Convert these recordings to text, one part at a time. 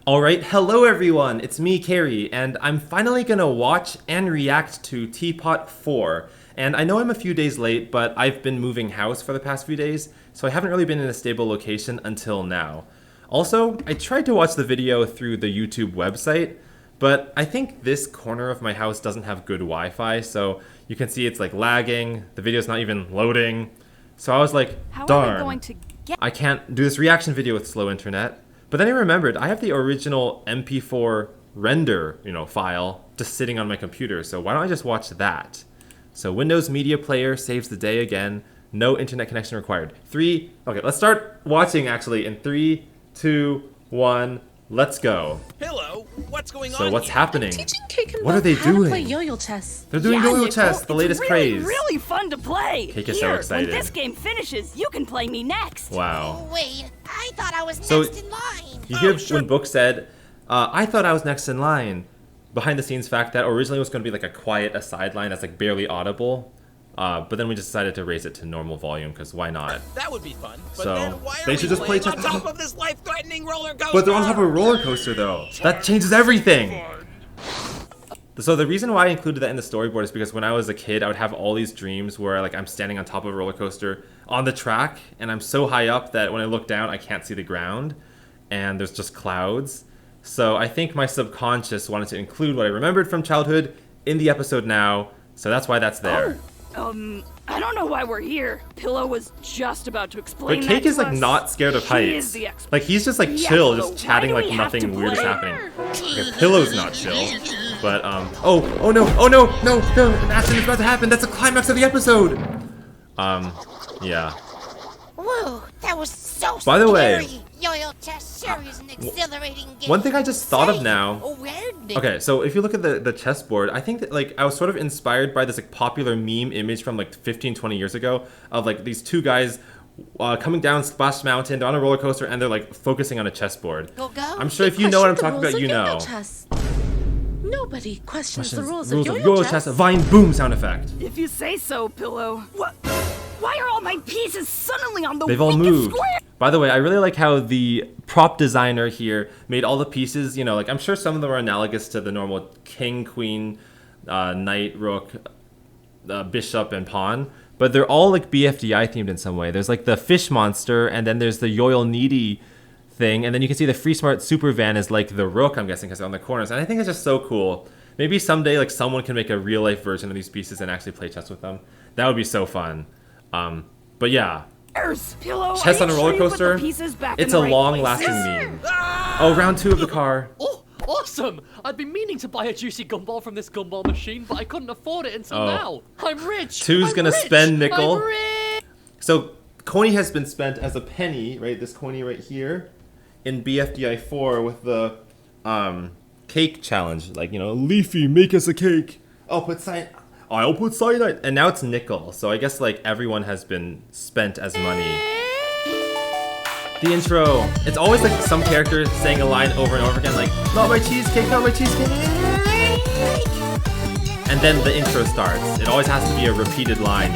Alright, hello everyone, it's me, Cary, and I'm finally gonna watch and react to Tpot 4. And I know I'm a few days late, but I've been moving house for the past few days, so I haven't really been in a stable location until now. Also, I tried to watch the video through the YouTube website, but I think this corner of my house doesn't have good Wi-Fi, so you can see it's like lagging, the video's not even loading. So I was like, darn, I can't do this reaction video with slow internet. But then I remembered, I have the original MP4 render, file just sitting on my computer, so why don't I just watch that? So Windows Media Player saves the day again, no internet connection required. Okay, let's start watching actually in 3, 2, 1, let's go. Hello, what's going on? So what's happening? Teaching Cake and What are they how to doing? play yo-yo chess. They're doing yo-yo chess, the latest craze. It's really fun to play. Cake is so excited. When this game finishes, you can play me next. Wow. Oh, wait, I thought I was So, next in line. You hear when Book said, I thought I was next in line. Behind the scenes fact that originally it was going to be like a quiet aside line that's like barely audible. But then we just decided to raise it to normal volume because why not? That would be fun. But So, then why are they we should just play on chess. top of this life-threatening roller coaster? But they're on top of a roller coaster though. That changes everything. So the reason why I included that in the storyboard is because when I was a kid, I would have all these dreams where like I'm standing on top of a roller coaster on the track, and I'm so high up that when I look down, I can't see the ground, and there's just clouds. So I think my subconscious wanted to include what I remembered from childhood in the episode now, so that's why that's there. I don't know why we're here. Pillow was just about to explain But that Cake to is like us. not scared of He heights. is the expert. Like he's just like Yeah, chill, but just why chatting do like we have to nothing weird is play? happening. Okay, Pillow's not chill. But oh no, an accident is about to happen. That's the climax of the episode. Yeah. Whoa, that was so By the way- scary. Yo-yo chess sure is an exhilarating game. One thing I just thought of Say, now. where did Okay, so if you look at the chessboard, I think that like I was sort of inspired by this like popular meme image from like 15-20 years ago of like these two guys coming down Splash Mountain, they're on a roller coaster, and they're like focusing on a chessboard. Go? I'm sure if you know what I'm Question talking the about, rules you of yo-yo know. chess. Nobody questions the rules Rules of of yo-yo yo-yo chess. chess. Vine boom sound effect. If you say so, Pillow. What? Why are all my pieces suddenly on the They've all weakest moved. square? By the way, I really like how the prop designer here made all the pieces, like I'm sure some of them are analogous to the normal king, queen, knight, rook, bishop, and pawn, but they're all like BFDI themed in some way. There's like the fish monster, and then there's the Yoil Needy thing, and then you can see the Free Smart Super Van is like the rook, I'm guessing, because they're on the corners, and I think it's just so cool. Maybe someday like someone can make a real life version of these pieces and actually play chess with them. That would be so fun. But yeah. Pillow, Chess are on a you roller sure you put coaster, the pieces back it's in a the right long-lasting places? meme. Oh, round 2 of the car. Oh, awesome! I'd been meaning to buy a juicy gumball from this gumball machine, but I couldn't afford it until Oh. now. I'm rich! Two's I'm gonna rich! spend nickel. I'm rich! So, Coney has been spent as a penny, right? This Coney right here in BFDI 4 with the cake challenge. Like, Leafy, make us a cake. I'll put cyanide. And now it's nickel. So I guess like everyone has been spent as money. The intro. It's always like some character saying a line over and over again, like, not my cheesecake, not my cheesecake. And then the intro starts. It always has to be a repeated line,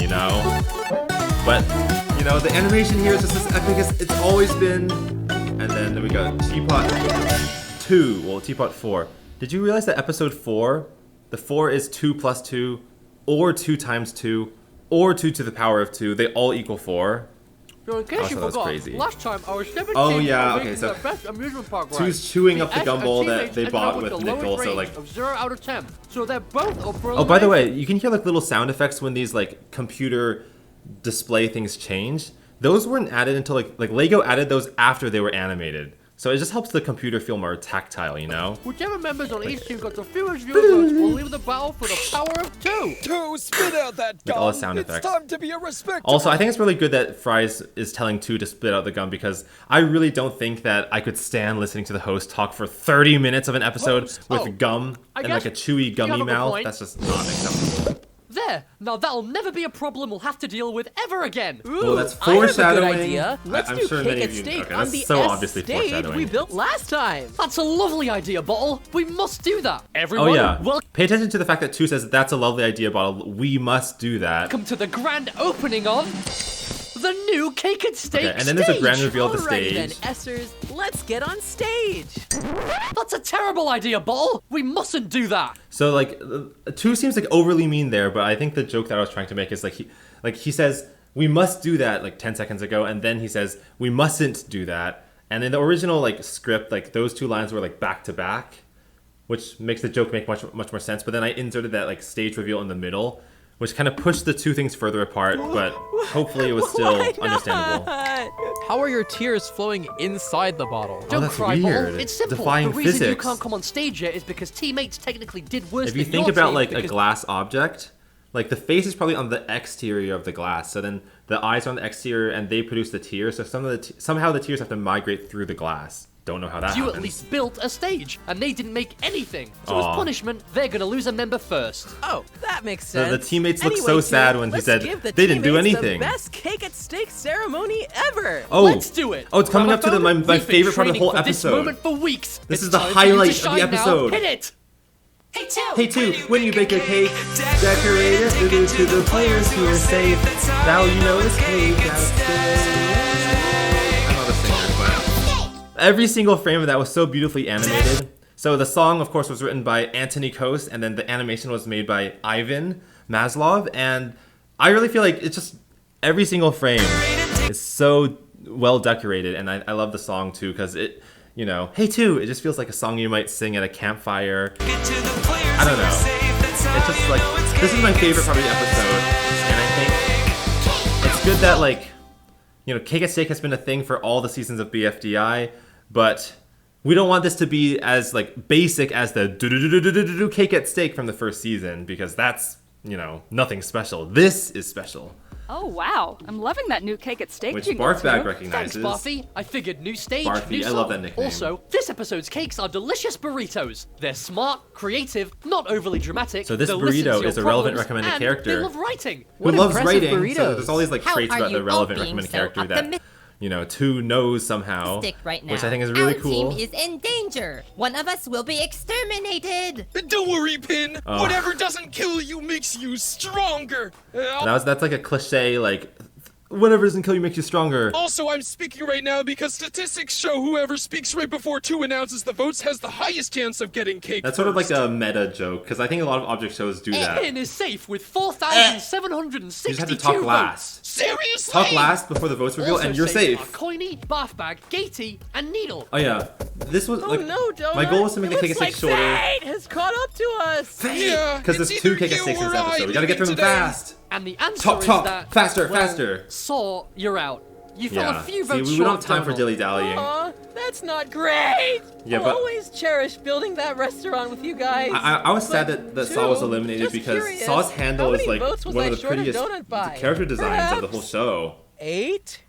But, the animation here is just as epic as it's always been. And then we got Tpot 2, well, Tpot 4. Did you realize that episode 4, the 4 is 2 plus 2, or 2 times 2, or 2 to the power of 2. They all equal 4. So in case you that was forgot, crazy. last time I was 17 Oh, yeah, and okay, making so the best amusement park ride. Two's chewing up the S and gumball that teammates they ended bought up with the nickel, lowest so rating like... of 0 out of 10. So they're both up for Oh, by the way, elimination. you can hear like little sound effects when these like computer display things change. Those weren't added until like Lego added those after they were animated. So it just helps the computer feel more tactile, Whichever members on each team got the fewest viewer votes will leave the battle for the power of 2. Two, spit out that Like gun. all the sound it's effects. time to be a respectable. Also, I think it's really good that Fries is telling 2 to spit out the gum because I really don't think that I could stand listening to the host talk for 30 minutes of an episode Host? with Oh, gum I and like a guess chewy you gummy have a good mouth. point. That's just not acceptable. There! Now that'll never be a problem we'll have to deal with ever again! Well, that's I have a good foreshadowing. idea. Let's I'm do sure cake many at of you. stake Okay, on that's the so S obviously stage foreshadowing. we built last time. That's a lovely idea, Bottle! We must do that! Everyone, Oh yeah. welcome Pay attention to the fact that 2 says that's a lovely idea, Bottle. We must do that. to the grand opening of The new cake and steak Okay, and then there's a grand reveal of the Alrighty then, stage. Essers, let's get on stage. That's a terrible idea, Ball. We mustn't do that. So like, 2 seems like overly mean there, but I think the joke that I was trying to make is like he says we must do that like 10 seconds ago, and then he says we mustn't do that. And in the original like script, like those 2 lines were like back to back, which makes the joke make much more sense. But then I inserted that like stage reveal in the middle, which kind of pushed the 2 things further apart, but hopefully it was still Why understandable. not? How are your tears flowing inside the bottle? Don't that's cry, weird. Ball. It's simple. Defying the reason you physics. can't come on stage yet is because teammates technically did worse If you than think your about team like a because- glass object, like the face is probably on the exterior of the glass, so then the eyes are on the exterior and they produce the tears, so somehow the tears have to migrate through the glass. Don't know how that You happens. at least built a stage, and they didn't make anything. So Aw. as punishment, they're gonna lose a member first. Oh, that makes So sense. the teammates look Anyway, so team, sad when he let's said give the they didn't do teammates anything. The best cake and steak ceremony ever. Oh, Let's do it. Oh, it's coming up to my We've been favorite part of the training whole for this episode. moment for weeks. This It's is the time for you to highlight of the shine now. episode. Hit it. Hey, two. Hey, 2, when you bake a cake, decorate it, give it to the players who are safe. Now you know this cake I'm not a singer, but every single frame of that was so beautifully animated. So the song, of course, was written by Anthony Coast, and then the animation was made by Ivan Maslov, and I really feel like it's just every single frame is so well decorated, and I love the song too, because it, you know, Hey 2, it just feels like a song you might sing at a campfire. I don't know. It's just like, this is my favorite part of the episode, and I think it's good that, like, you know, Cake at Steak has been a thing for all the seasons of BFDI, but we don't want this to be as, like, basic as the do-do-do-do-do-do-do Cake at Steak from the first season, because that's, you know, nothing special. This is special. Oh wow, I'm loving that new cake at steak Which jingle, Barfbag too. recognizes. Thanks, Barfy. I figured new stage, Barfy, new I song. love that nickname. Also, this episode's cakes are delicious burritos. They're smart, creative, not overly dramatic. So this they'll listen to burrito your is a relevant problems, recommended and character. They love writing. Who What loves impressive writing, so burritos. there's all these, like, How traits are about the you relevant all being recommended so character that, optimistic you know, 2 knows somehow, right now? which I think is really Our cool. team is in danger. One of us will be exterminated. Don't worry, Pin. Oh. Whatever doesn't kill you makes you stronger. That's like a cliche, like, whatever doesn't kill you makes you stronger. Also, I'm speaking right now because statistics show whoever speaks right before 2 announces the votes has the highest chance of getting cake That's sort of like first. a meta joke, because I think a lot of object shows do that. Pin is safe with You 4,762 just have to talk votes. last. Seriously? Talk last before the votes reveal, Also and you're safe. safe. Are Coiny, Barfbag, Gatey, and Needle. Oh yeah, this was Oh like no, Donut. my goal was to make the It cake at looks steak like shorter. fate has caught up to us. Yeah, Because there's it's 2 either cake at you steaks in or this I episode. We gotta get through them today. fast. And the answer Talk, is talk, that faster, well, faster. Saw, you're out. You fell Yeah. a few See, votes we short don't of have time for Donald. dilly-dallying. Aw, that's not great. Yeah, I'll but- always cherish building that restaurant with you guys. I was sad But that Saw was two, eliminated just because curious, Saw's handle how is many like votes was one I of the short of prettiest Donut by? character designs of the whole Perhaps show. 8?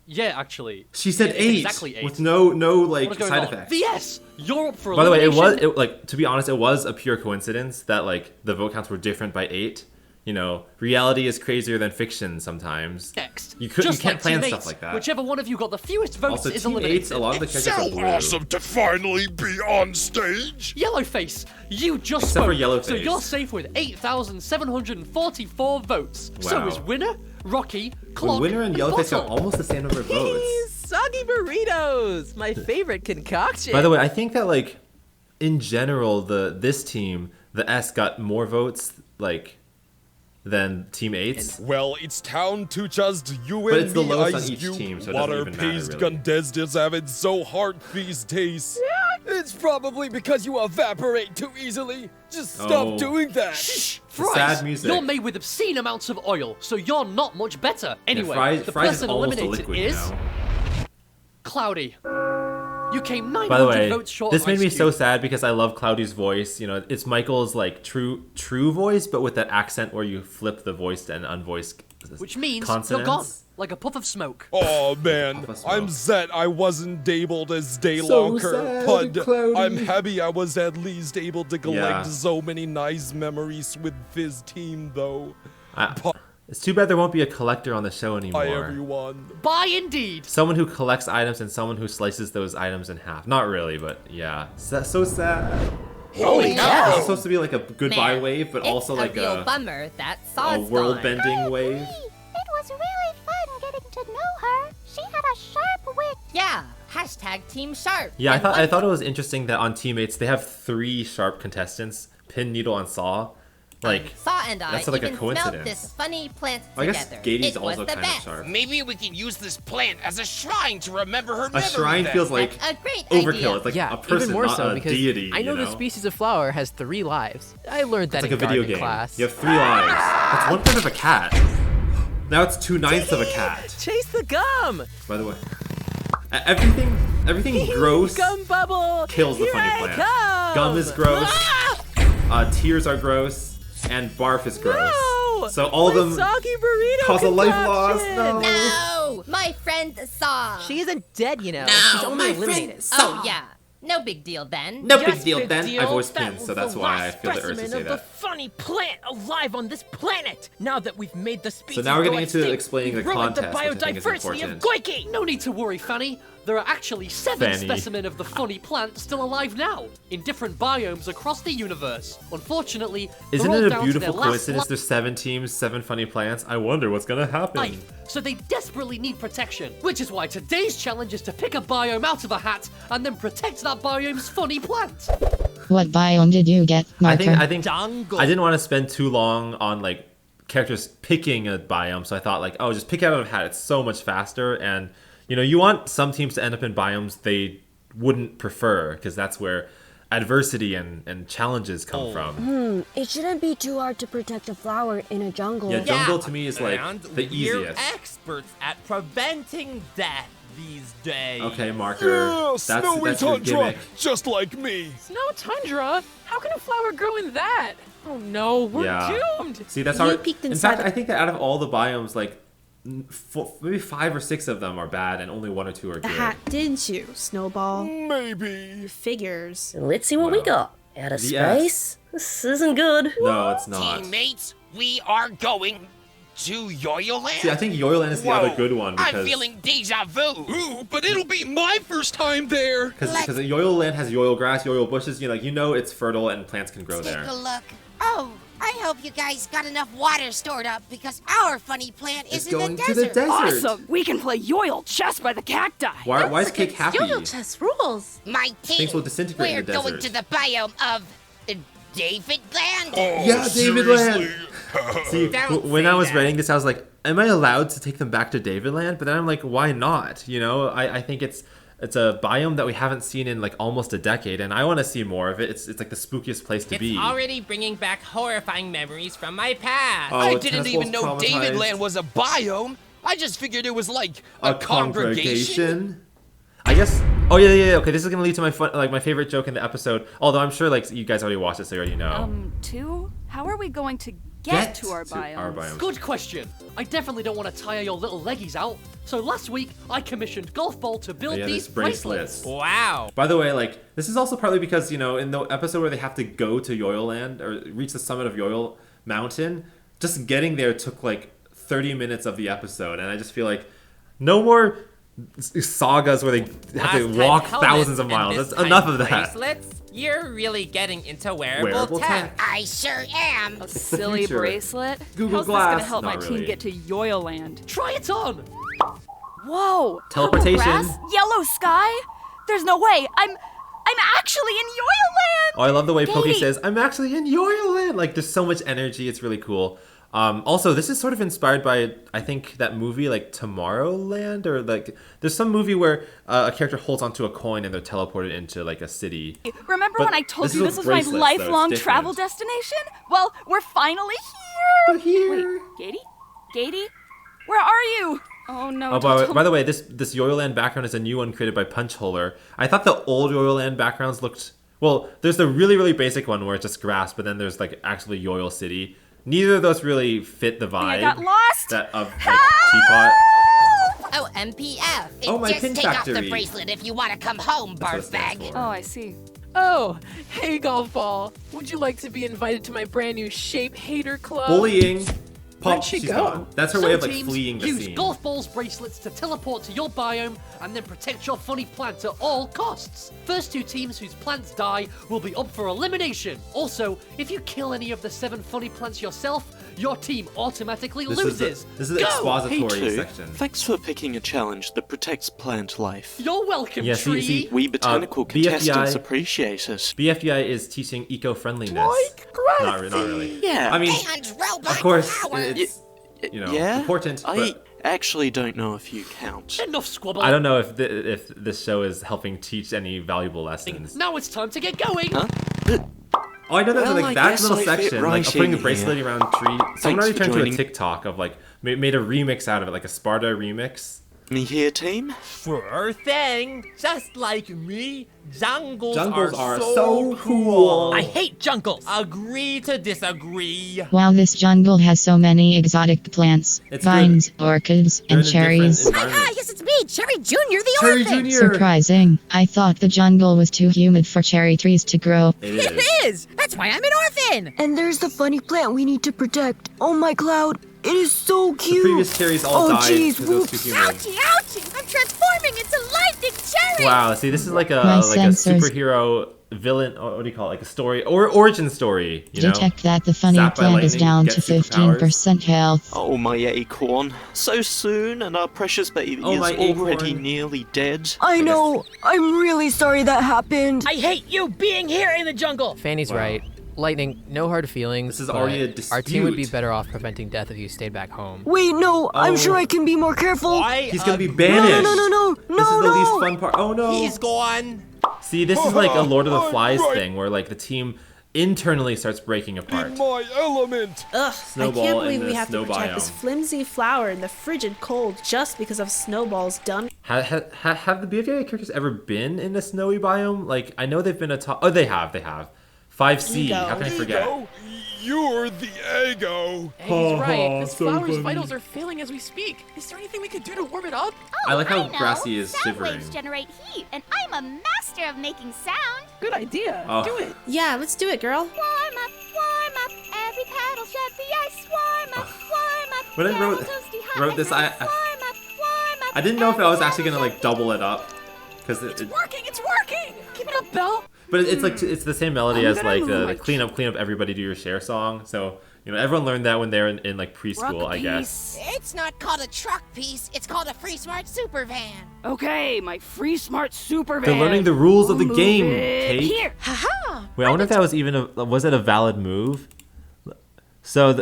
Yeah, actually. She said It's 8 exactly 8. with no like What's going side on? effects. VS, you're up for By the way, elimination. like to be honest, it was a pure coincidence that like the vote counts were different by 8. You know, reality is crazier than fiction sometimes. Next. You Just can't plan Team stuff 8, like that. Whichever one of you got the fewest votes Also, is Team eliminated. 8's a lot of the characters are blue. awesome to finally be on stage. Yellowface, you just Except for spoke, Yellowface. so you're safe with 8,744 votes. So Wow. is Winner, Rocky, When Clock, Winner and Yellowface got Bottle. almost the same number of votes. Soggy burritos, my favorite concoction. By the way, I think that like in general, this team, the S, got more votes like than Team 8's. Well, it's time to just you But and it's the me lowest on ice each cube. team, so it doesn't Water even matter, paste really. Gundes is having so hard these days. It's probably because you evaporate too easily. Just stop Oh. doing that. Shh, The Fries, sad music. you're made with obscene amounts of oil, so you're not much better. Anyway, Fries- the Fries is person almost a eliminated liquid is now. Cloudy. You came 900 By the way, votes short this of made Ice me Cube. so sad because I love Cloudy's voice. You know, it's Michael's like true voice, but with that accent where you flip the voiced and unvoiced Which means consonants. you're gone, like a puff of smoke. Oh man, Plus I'm smoke. sad I wasn't able to stay So longer, sad, but Cloudy. I'm happy I was at least able to collect Yeah. so many nice memories with Fizz team though. It's too bad there won't be a collector on the show Bye anymore. everyone. Bye indeed. Someone who collects items and someone who slices those items in half. Not really, but yeah. So sad. Holy It's no! supposed to be like a goodbye Man, wave, but it's also like a real a bummer that Saw's world gone. bending wave. It was really fun getting to her? She had a sharp wit. Yeah, hashtag Team Sharp. Yeah, And I one thought it was interesting that on Teammates they have 3 sharp contestants: Pin, Needle, and Saw. Like, Saw and I that's like a even smelled coincidence. this funny plant I guess together. Gady's It was also the kind of best. sharp. Maybe we can use this plant as a shrine to remember her A memory shrine then. feels like That's a great overkill. idea. It's like Yeah, a person, even more not so a because deity. I know you the species of flower has 3 lives. I learned that It's like in a video gardening game. class. You have 3 lives. That's 1/3 of a cat. Now it's 2/9 of a cat. Chase the gum! By the way, everything gross Gum bubble! kills the Here funny I plant. come! Gum is gross. Ah! Tears are gross, and barf is gross. No! So all of My them soggy burrito cause a life loss. concoction! No. No, my friend Saw. She isn't dead, you know. No, She's only eliminated. Oh yeah, no big deal then. No Yes, big deal then. I voice That Pin, was so that's the why I last feel the urge to specimen say of that. the funny plant alive on this planet. Now that we've made the species So now we're go getting into extinct, explaining we've the ruined contest, which I think is biodiversity of important. Goiki. No need to worry, Fanny. There are actually 7 Fanny. specimens of the funny plant still alive now, in different biomes across the universe. Unfortunately, Isn't they're all it a down to beautiful their last coincidence? There's 7 teams, 7 funny plants. I wonder what's gonna happen. life, so they desperately need protection. Which is why today's challenge is to pick a biome out of a hat and then protect that biome's funny plant. What biome did you get, Marker? I think I didn't want to spend too long on like characters picking a biome, so I thought like, oh, just pick it out of a hat. It's so much faster, and you know, you want some teams to end up in biomes they wouldn't prefer, because that's where adversity and challenges come from. It shouldn't be too hard to protect a flower in a jungle. Yeah, jungle to me is like And the we're easiest. experts at preventing death these days. Okay, Marker. Snowy That's your tundra, gimmick. just like me. Snow tundra? How can a flower grow in that? Oh no, we're Yeah. doomed. See, that's You how. peeked In inside fact, I think that out of all the biomes, like maybe 5 or 6 of them are bad, and only 1 or 2 are The good. hat, didn't you, Snowball? Maybe. Figures. Let's see what we Wow. got. Out of Yes. space? This isn't good. No, it's not. Teammates, we are going to Yoyoland. See, I think Yoyoland is the other good one because I'm feeling deja vu. Ooh, but it'll be my first time there. because Yoyoland has yoyo grass, yoyo bushes. You know it's fertile and plants can grow there. look. Oh, I hope you guys got enough water stored up because our funny plant It's going to the desert. Awesome! We can play yoil chess by the cacti. Why is Cake happy? Yo-yo chess rules. My team. Things will disintegrate in the We're going desert. to the biome of David Land. Yeah, David Land. See, Don't when say I was that. writing this, I was like, am I allowed to take them back to David Land? But then I'm like, why not? You know, I think it's a biome that we haven't seen in like almost a decade, and I want to see more of it. It's like the spookiest place to It's be. already bringing back horrifying memories from my past. Oh, I didn't Tespol's even know traumatized. David Land was a biome. I just figured it was like a congregation. I guess. Oh yeah. Okay, this is gonna lead to my favorite joke in the episode. Although I'm sure like you guys already watched this, so you already know. How are we going to get to our Our biome? biomes. Good question. I definitely don't want to tire your little leggies out. So last week, I commissioned Golf Ball to build Yeah, these these bracelets. Wow. By the way, like this is also partly because in the episode where they have to go to Yoyoland or reach the summit of Yoyo Mountain, just getting there took like 30 minutes of the episode, and I just feel like no more sagas where they have to Last walk time thousands of helmets miles. and That's this time enough of that. Bracelets? You're really getting into wearable tech. I sure am. A silly future. bracelet? Google How's Glass. this gonna help Not my really. team get to Yoyoland? Try it on. Whoa! Teleportation. Purple grass, yellow sky? There's no way. I'm actually in Yoyoland! Oh, I love the way Pokey Katie! says, I'm actually in Yoyoland. Like, there's so much energy. It's really cool. Also, this is sort of inspired by, I think, that movie, like, Tomorrowland? Or, like, there's some movie where a character holds onto a coin and they're teleported into, like, a city. Remember But when I told this you is this with was my bracelets, though. It's lifelong different. travel destination? Well, we're finally here! We're here. Wait, Katie? Katie? Where are you? Oh no, Oh, don't tell by me- the way, this Yoyoland background is a new one created by Punchholer. I thought the old Yoyoland backgrounds looked... Well, there's the really, really basic one where it's just grass, but then there's, like, actually Yoyo City. Neither of those really fit the vibe. I got lost! That of, like, Tpot. Oh, MPF. Oh, my Just pin take off the factory. bracelet if you want to come home, That's what it barf stands bag. for. Oh, I see. Oh, hey Golf Ball. Would you like to be invited to my brand new Shape Hater Club? Bullying. Pop, Where'd she she's go? gone. That's her Some way of, like, teams fleeing the use scene. Golf Ball's bracelets to teleport to your biome and then protect your funny plant at all costs. First 2 teams whose plants die will be up for elimination. Also, if you kill any of the 7 funny plants yourself, your team automatically This loses. is the expository Hey, section. Thanks for picking a challenge that protects plant life. You're welcome, Yeah, Tree. see, We botanical contestants BFDI appreciate it. BFDI is teaching eco-friendliness. Not really. Yeah. I mean, Hands robot of course, powers. it's yeah? important. I But actually don't know if you count. Enough squabble. I don't know if this show is helping teach any valuable lessons. Now it's time to get going. Huh? Oh, I know that Well, like I that guess little I fit section, right like putting a in bracelet here. around Tree. Someone Thanks already for turned to a joining. TikTok of like made a remix out of it, like a Sparta remix. Me here, team? Sure thing. Just like me, jungles, Jungles are are so so cool. I hate jungles. Agree to disagree. Wow, this jungle has so many exotic plants, It's vines, orchids, They're and in a different cherries. environment. Hi, yes, it's me, Cherry Jr., the Cherry orphan. Jr. Surprising. I thought the jungle was too humid for cherry trees to grow. It is. It is. That's why I'm an orphan. And there's the funny plant we need to protect. Oh my Cloud, it is so The cute. previous cherries all died jeez, because it was too humid. Ouchie, ouchie, I'm transforming into lightning cherry. Wow, see, this is like a My a sensors. superhero villain. Or what do you call it? Like a story or origin story. You know. Detect that the funny Zapped by plant is lightning, down get to superpowers. 15% health. Oh, my acorn. So soon, and our precious baby Oh, is my already acorn. nearly dead. I know. I'm really sorry that happened. I hate you being here in the jungle. Fanny's Wow. right. Lightning, no hard feelings. This is but already a Our team would be dispute. better off preventing death if you stayed back home. Wait, no. I'm Oh. sure I can be more careful. Why? He's gonna be No, banished. no. This is the least fun part. Oh no. He's gone. See, this is like a Lord of the I'm Flies right. thing where like the team internally starts breaking apart. In my element. Ugh, Snowball I can't in believe the we have snow to protect this biome. flimsy flower in the frigid cold just because of Snowball's dumb. Have the BFA characters ever been in a snowy biome? Like, I know they've been atop. Oh, they have. 5C. Ego. How can I forget? Ego? You're the ego. He's right. This so flower's funny. vitals are failing as we speak. Is there anything we could do to warm it up? I like how know. Grassy is Sound shivering. waves generate heat, and I'm a master of making sound. Good idea. Oh. Do it. Yeah, let's do it, girl. Warm up, every paddle shed the ice. Warm up. When I get wrote- toasty hot wrote and this, nice. I- Warm up, I didn't know if I was every actually gonna paddle like shed double it up, because It's working. It's working. Keep it up, Belle. but it's like it's the same melody I'm as gonna like move the my clean up everybody do your share song. So everyone learned that when they're in like preschool, I guess. It's not called a truck piece, it's called a free smart super van. Okay, my free smart super van. They're learning the rules of the Move game, it Kate. Here. Haha! Wait, I wonder if that was even was it a valid move? So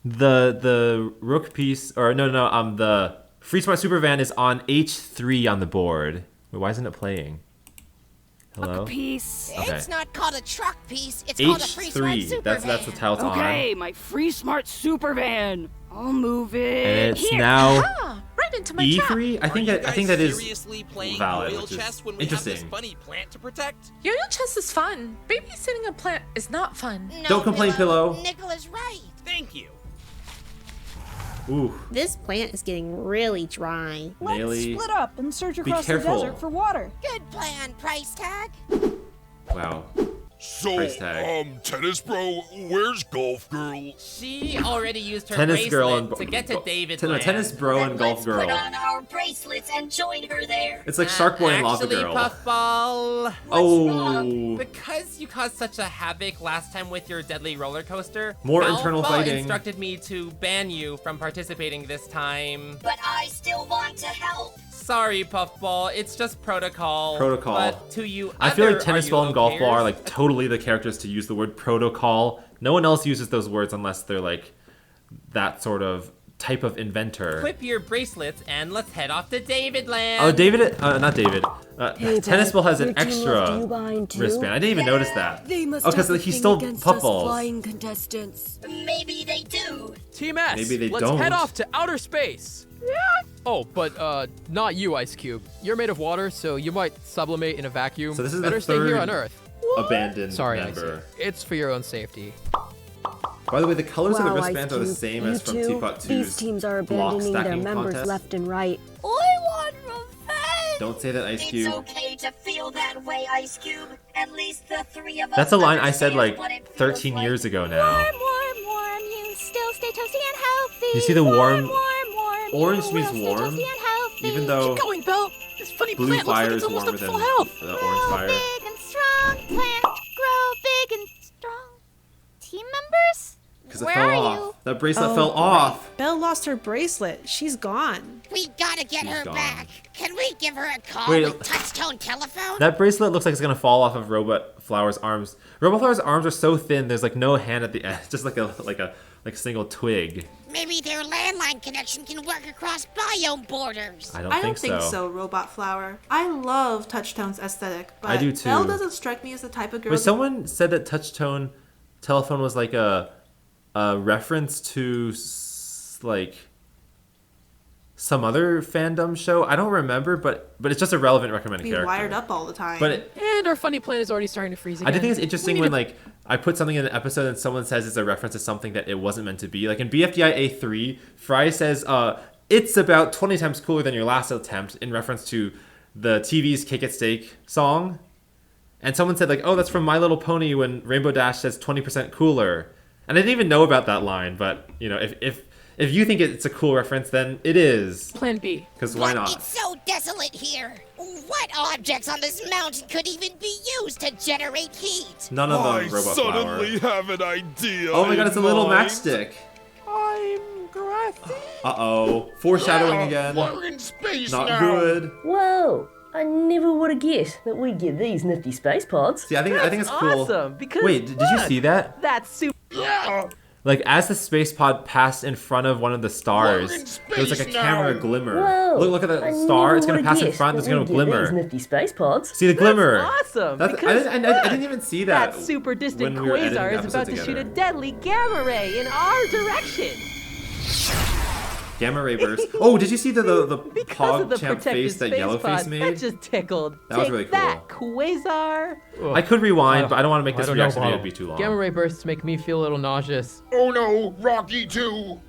the rook piece or no the free smart super van is on H3 on the board. Wait, why isn't it playing? Hello? Piece. Okay. It's not called a truck piece, it's called a free smart H3. super That's van. the tile it's Okay, on. my free smart super van. I'll move it. And it's here. now Ah, right into my trap. E3. I think that is seriously playing valid, oil which is chess when we have this interesting. funny plant to protect? Yo-yo chess is fun. Babysitting a plant is not fun. No, Don't complain, Pillow. Nicola's right. Thank you. Ooh, This plant is getting really dry. Naily. up and search Be careful. water. Good plan, price tag. Wow. So, Price tag. tennis bro, where's golf girl? She already used her Tennis bracelet girl and to get to David. tennis bro and golf girl. our bracelets and join her there. It's like Shark Boy and Lava Actually, Girl. Puffball. Oh, Because you caused such a havoc last time with your deadly roller coaster, More Puffball internal fighting. instructed me to ban you from participating this time. But I still want to help. Sorry, Puffball. It's just protocol. Protocol. But to you, I feel like other tennis Are You ball and golf ball are Okayers, like totally the characters to use the word protocol. No one else uses those words unless they're like that sort of type of inventor. Equip your bracelets and let's head off to David Land. Oh, David, not David. Hey, tennis Beth, ball has an your team extra left you behind too? wristband. I didn't even notice that. They must Oh, because have a he thing stole against puff us balls. flying contestants. Maybe they do. Team S, Maybe they let's don't. head off to outer space. Oh, but not you, Ice Cube. You're made of water, so you might sublimate in a vacuum. So this is Better the stay here third on Earth. abandoned Sorry, member. Ice. It's for your own safety. By the way, the colors of the Wow, wristbands Ice are the Cube, same you as from two, Tpot 2's these teams are block abandoning their stacking members contest. left and right. I want revenge. Don't say that, Ice Cube. okay to feel that way, Ice Cube. At least the three of us. That's a line I said like understand what it 13 feels years ago Warm, now. warm, you still stay toasty and healthy. You see the warm- warm, orange you means will stay warm, toasty and healthy. even though Keep going, Belle. This funny blue plant looks like fire it's is almost warmer at than full health. the orange Grow fire. big and strong, plant. Grow big and strong. Team members? Because it Where fell are off. you? That bracelet fell off. Belle lost her bracelet. She's gone. We gotta get her back. Can we give her a call Wait, with touch-tone telephone? That bracelet looks like it's gonna fall off of Robot Flower's arms. Robot Flower's arms are so thin. There's like no hand at the end, just like a single twig. Maybe their landline connection can work across biome borders. I don't think so. Robot Flower. I love Touchtone's aesthetic, but I do too. Belle doesn't strike me as the type of girl. But someone said that touchtone telephone was like a reference to like some other fandom show. I don't remember, but it's just a relevant recommended character. Wired up all the time. But And our funny plant is already starting to freeze again. I do think it's interesting when like I put something in an episode and someone says it's a reference to something that it wasn't meant to be. Like in BFDI A3, Fry says it's about 20 times cooler than your last attempt in reference to the TV's Cake at Stake song. And someone said like, oh, that's from My Little Pony when Rainbow Dash says 20% cooler. And I didn't even know about that line, but you know, if you think it's a cool reference, then it is. Plan B. Because why not? It's so desolate here. What objects on this mountain could even be used to generate heat? None of them, Robot Flower. I suddenly have an idea. Oh my god, it's a little mind. matchstick. I'm grassy. Uh-oh. Foreshadowing again. We're in space Not now. good. Whoa! I never would have guessed that we'd get these nifty space pods. See, I think it's cool. Awesome, because Wait, did you see that? That's super. Yeah. Like as the space pod passed in front of one of the stars, We're in there was like a space now. camera glimmer. Whoa! Look at the I star. never It's gonna would've pass in guessed front. There's that gonna we'd get glimmer. These nifty space pods. See the glimmer. Awesome. That's, because I didn't even see that. that super distant when we were editing the quasar is episode about to shoot a together. deadly gamma ray in our direction. Gamma ray burst. Oh, did you see the Because of the Pogchamp protected face that space Yellowface pod, made? that just tickled. That was Take really cool. that, quasar. I could rewind, but I don't want to make I this don't know, reaction video Bob. be too long. Gamma ray bursts make me feel a little nauseous. Oh no, Rocky too.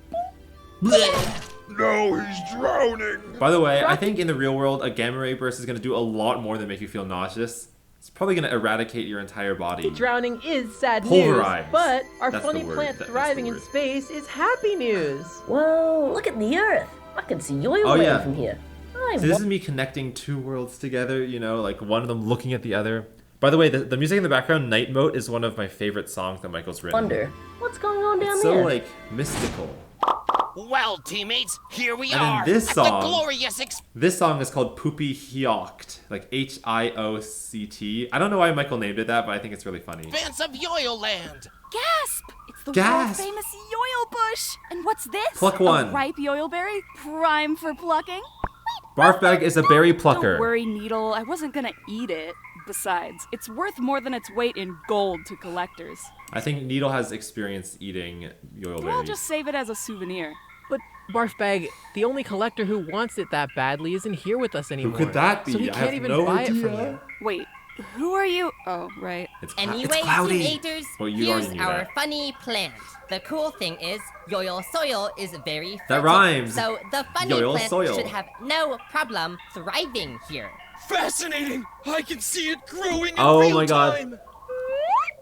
No, he's drowning. By the way, I think in the real world, a gamma ray burst is going to do a lot more than make you feel nauseous. It's probably going to eradicate your entire body. Drowning is sad Pulverized. news, but our That's funny the word. plant That's the thriving in word. space is happy news. Whoa! Look at the Earth. I can see Yoyo Oh, Land yeah. from here. So this is me connecting two worlds together, you know, like one of them looking at the other. By the way, the music in the background, Night Moat, is one of my favorite songs that Michael's written. Wonder what's going on down It's there. so, like, mystical. Well, teammates, here we And are. then this at song, the glorious this song is called Poopy Hioct, like H-I-O-C-T. I don't know why Michael named it that, but I think it's really funny. expanse of Yoyo Land. Gasp! It's the Gasp! world famous yoil bush. And what's this? Pluck one. A ripe yoil berry, prime for plucking. Barfbag is a berry plucker. Don't worry, Needle. I wasn't gonna eat it. Besides, it's worth more than its weight in gold to collectors. I think Needle has experience eating yoil I'll berries. just save it as a souvenir. But Barfbag, the only collector who wants it that badly isn't here with us anymore. could that be? So he I can't have even no buy it from idea. you. Wait, who are you? Oh, right. It's Anyway, cloudy. teenagers, Well, you here's already knew our that. funny plant. The cool thing is, yoil soil is very That fertile, rhymes. so the funny Yoil plant soil. should have no problem thriving here. Fascinating. I can see it growing in Oh real my God. time.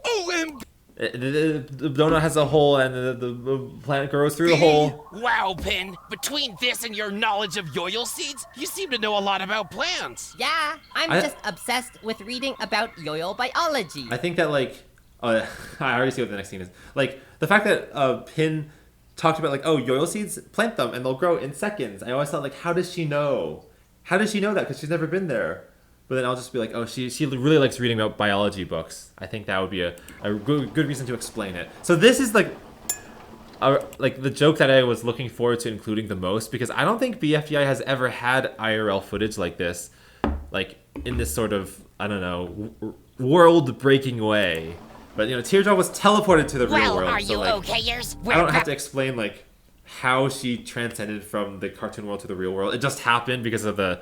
OMG. The donut has a hole and the plant grows through the hole. Wow, Pin. Between this and your knowledge of yoil seeds, you seem to know a lot about plants. Yeah, I'm I- just obsessed with reading about yoil biology. I think that like, I already see what the next scene is. Like the fact that Pin talked about like, oh, yoil seeds, plant them and they'll grow in seconds. I always thought like, how does she know? How does she know that? Because she's never been there. But then I'll just be like, oh, she really likes reading about biology books. I think that would be a good reason to explain it. So this is like the joke that I was looking forward to including the most, because I don't think BFDI has ever had IRL footage like this, like in this sort of, I don't know, world-breaking way. But you know, Teardrop was teleported to the real Well, world. are so, you like, okayers? I don't have to explain like how she transcended from the cartoon world to the real world. It just happened because of the.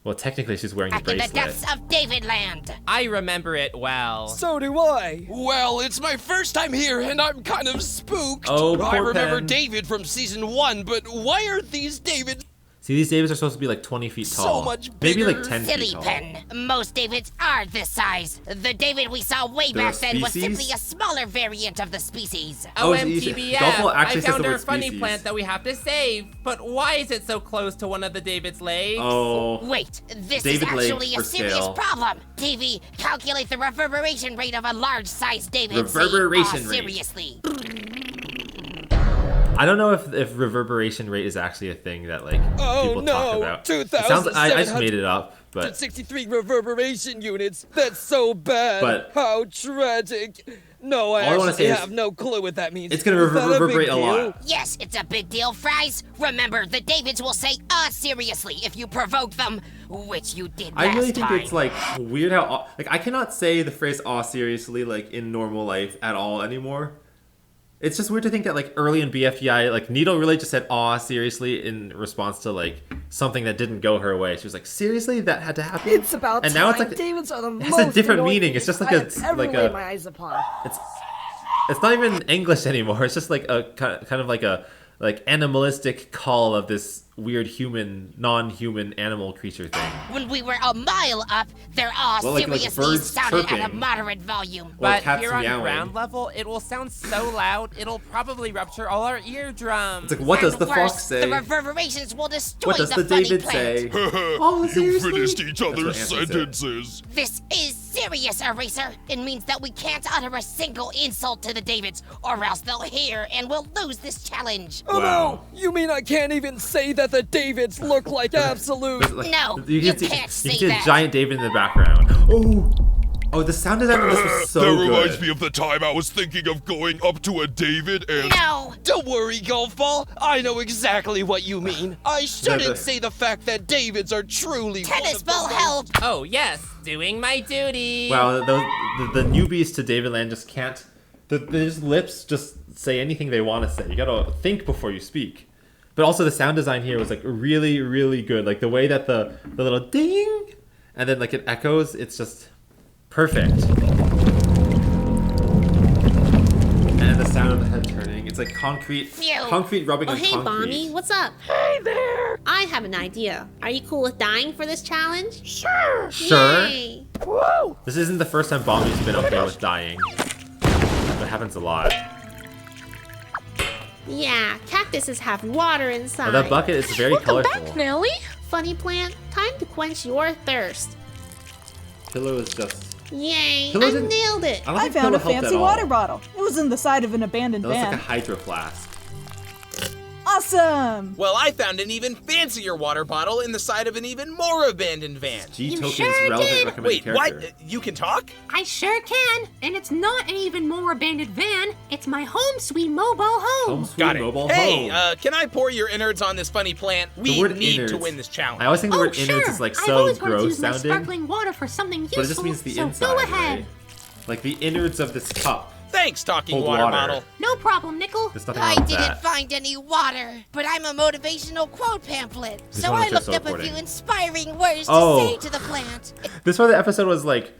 Well, technically, she's wearing the Back in the bracelet. depths of David Land. I remember it well. So do I. Well, it's my first time here, and I'm kind of spooked. Oh, I poor remember Pen. David from season 1, but why are these Davids See, these Davids are supposed to be like 20 feet tall. so much Maybe bigger? like 10 Silly feet tall. Pen. Most Davids are this size. The David we saw way They're a back then was species? simply a smaller variant of the species. Oh, OMTBF, Golfball actually I says found the our word funny species. plant that we have to save. But why is it so close to one of the David's legs? Oh. Wait, this David is leg actually for a serious scale. problem. TV, calculate the reverberation rate of a large-sized David. Reverberation See? rate. Seriously. I don't know if reverberation rate is actually a thing that like people talk about. 2,763 I just made it up, but 63 reverberation units. That's so bad. But how tragic. No, I actually have no clue what that means. It's gonna reverberate a lot. Yes, it's a big deal, Fries. Remember, the Davids will say seriously if you provoke them, which you did last time. I really think it's like weird how like I cannot say the phrase seriously like in normal life at all anymore. It's just weird to think that like early in BFDI, like Needle really just said seriously in response to like something that didn't go her way. She was like, seriously, that had to happen? It's about and time. now it's like Davids are the it has most a different annoying meaning. It's just like I have ever laid my eyes upon. It's not even English anymore. It's just like a kind of like a animalistic call of this weird human, non-human animal creature thing. When we were a mile up, their seriously sounded at a moderate volume. But here on ground level, it will sound so loud, it'll probably rupture all our eardrums. It's like, what does the fox say? The reverberations will destroy what does the funny David plant. say? You finished each other's sentences. This is serious, Eraser. It means that we can't utter a single insult to the Davids, or else they'll hear and we'll lose this challenge. Oh no! You mean I can't even say that the Davids look like absolute? No, you can't say you can see that. a giant David in the background. Oh, the sound design of this was so That good. reminds me of the time I was thinking of going up to a David and... No! Don't worry, Golf Ball. I know exactly what you mean. I shouldn't say the fact that Davids are truly Tennis ball help! Oh, yes. Doing my duty. Wow, the newbies to David Land just can't... Their lips just say anything they want to say. You gotta think before you speak. But also the sound design here was like really, really good. Like the way that the little ding and then like it echoes, it's just perfect. And the sound of the head turning, it's like concrete rubbing on hey, concrete. Bonnie, what's up? Hey there! I have an idea. Are you cool with dying for this challenge? Sure! Sure. Yay. Whoa! This isn't the first time Bonnie's been okay with dying. It happens a lot. Yeah, cactuses have water inside. Oh, that bucket is very colorful. Welcome back, Nelly. Funny plant, time to quench your thirst. Pillow is just... Yay, Pillow I didn't- nailed it. I don't I think found Pillow a helped fancy at all. water bottle. It was in the side of an abandoned That looks van. like a hydro flask. Awesome! Well, I found an even fancier water bottle in the side of an even more abandoned van. G-Token's relevant recommended Wait, character. what? You can talk? I sure can, and it's not an even more abandoned van. It's my home sweet mobile home. Got it. Mobile Hey, home. can I pour your innards on this funny plant? We word need innards. to win this challenge. I always think the word sure. innards is like I've so always wanted to gross use my sounding, sparkling water for something useful. but it just means the so inside, go ahead. right? Like the innards of this cup. Thanks, talking Hold water water. bottle. No problem, Nickel. There's nothing I wrong with didn't that. find any water, but I'm a motivational quote pamphlet. This So one I is just looked up a teleporting. few inspiring words Oh. to say to the plant. This part of the episode was like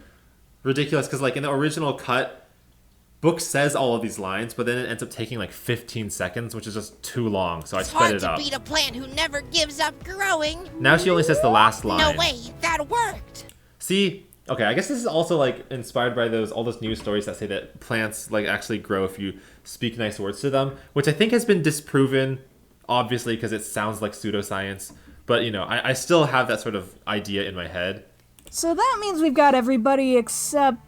ridiculous because like in the original cut, Book says all of these lines, but then it ends up taking like 15 seconds, which is just too long. So I It's sped hard it to up. beat a plant who never gives up growing. Now she only says the last line. No way, that worked. See, okay, I guess this is also like inspired by all those news stories that say that plants like actually grow if you speak nice words to them, which I think has been disproven, obviously, because it sounds like pseudoscience. But you know, I still have that sort of idea in my head. So that means we've got everybody except,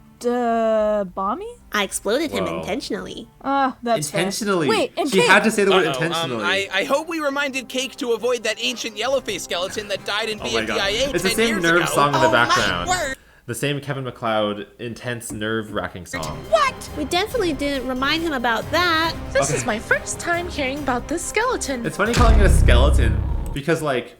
Bommy? I exploded him Whoa. intentionally. That's fair. Intentionally. Wait, and she Cake. had to say the word Uh-oh, intentionally. I hope we reminded Cake to avoid that ancient yellowface skeleton that died in Oh my god. BFDIA It's the 10 same years Nerve ago. song in the Oh my background. word. The same Kevin MacLeod intense nerve-wracking song. What? We definitely didn't remind him about that. This Okay. is my first time hearing about this skeleton. It's funny calling it a skeleton because like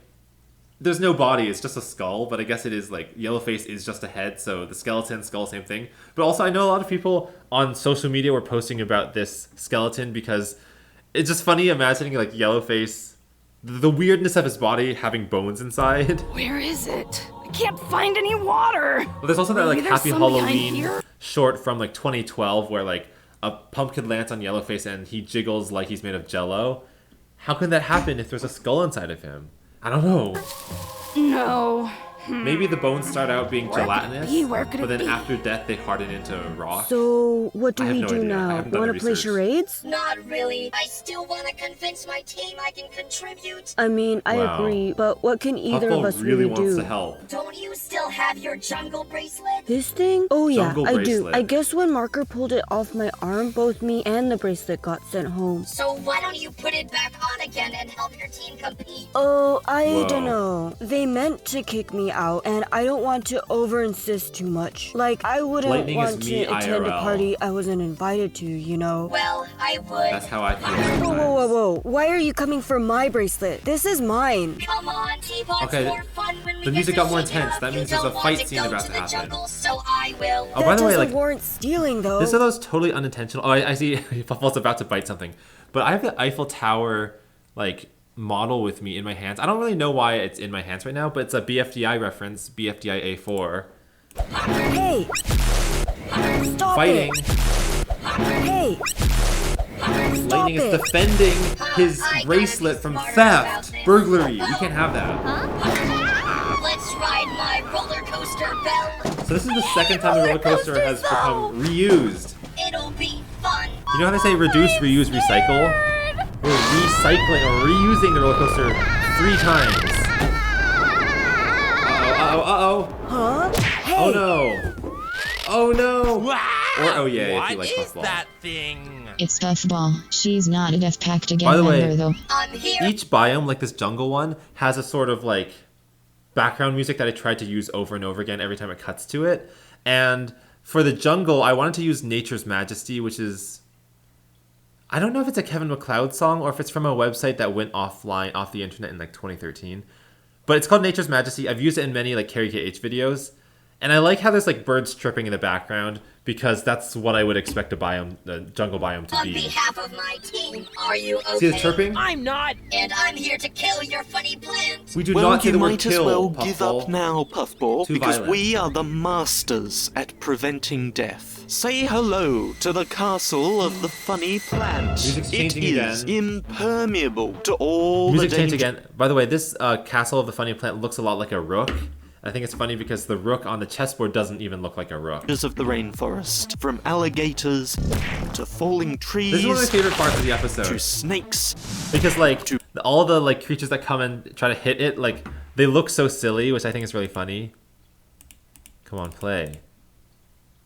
there's no body, it's just a skull, but I guess it is like Yellowface is just a head, so the skeleton, skull, same thing. But also I know a lot of people on social media were posting about this skeleton because it's just funny imagining like Yellowface, the weirdness of his body having bones inside. Where is it? I can't find any water. Well, there's also that like Maybe there's Happy some behind Halloween here? short from like 2012 where like a pumpkin lands on Yellowface and he jiggles like he's made of jello. How can that happen if there's a skull inside of him? I don't know. No, Maybe the bones start out being Where could it gelatinous, be? Where could but it then be? after death they harden into rock. So, what do I have we no do idea. I now? haven't done Want the to play research. charades? Not really. I still want to convince my team I can contribute. I mean, I Wow. agree, but what can either Puffball of us really wants do? to help. Don't you still have your jungle bracelet? This thing? Oh yeah, Jungle I bracelet. do. I guess when Marker pulled it off my arm, both me and the bracelet got sent home. So why don't you put it back on again and help your team compete? Oh, I Whoa. don't know. They meant to kick me out, and I don't want to over-insist too much. Like, I wouldn't Lightning is want to me attend a IRL. party I wasn't invited to, you know? Well, I would. That's how I feel Whoa, sometimes. whoa, whoa, whoa. Why are you coming for my bracelet? This is mine. Come on, Tpot's Okay, more fun when we the get music to got more hang intense. out. That You means there's a don't want fight to scene go about to to the happen. jungle, so I will. Oh, by the way, doesn't like, warrant stealing, though. this are those totally unintentional. Oh, I see. Puffball's about to bite something, but I have the Eiffel Tower like model with me in my hands. I don't really know why it's in my hands right now, but it's a BFDI reference, BFDI A4. Hey! Stop Fighting. it! Hey! Stop Lightning is it! defending his bracelet from theft, burglary. We can't have that. Let's ride my roller coaster, Belle. So this is the second time the roller coaster has become reused. It'll be fun. You know how they say reduce, reuse, recycle? We're recycling or reusing the roller coaster 3 times. Uh-oh. Huh? Hey! Oh no. Oh no. Or oh yeah, if you like What is Puffball. that thing? It's Puffball. She's not a Def Packed Again By the way, member, though. I'm here. Each biome, like this jungle one, has a sort of like background music that I tried to use over and over again every time it cuts to it. And for the jungle, I wanted to use Nature's Majesty, which is... I don't know if it's a Kevin MacLeod song or if it's from a website that went offline, off the internet in like 2013. But it's called Nature's Majesty. I've used it in many like Cary KH videos. And I like how there's like birds chirping in the background because that's what I would expect a biome, a jungle biome to On be. behalf of my team, are you okay? See the chirping? I'm not. And I'm here to kill your funny plans. We do Well, not say you the word might as kill, well Puffball. give up now, Puffball, Too because violent. we are the masters at preventing death. Say hello to the castle of the funny plant. Music's It changing is again. impermeable to all Music the change danger. again. By the way, this castle of the funny plant looks a lot like a rook. I think it's funny because the rook on the chessboard doesn't even look like a rook. Of the rainforest, from alligators to falling trees. This is one of my favorite parts of the episode. To snakes. Because like all the like creatures that come and try to hit it, like they look so silly, which I think is really funny. Come on, play.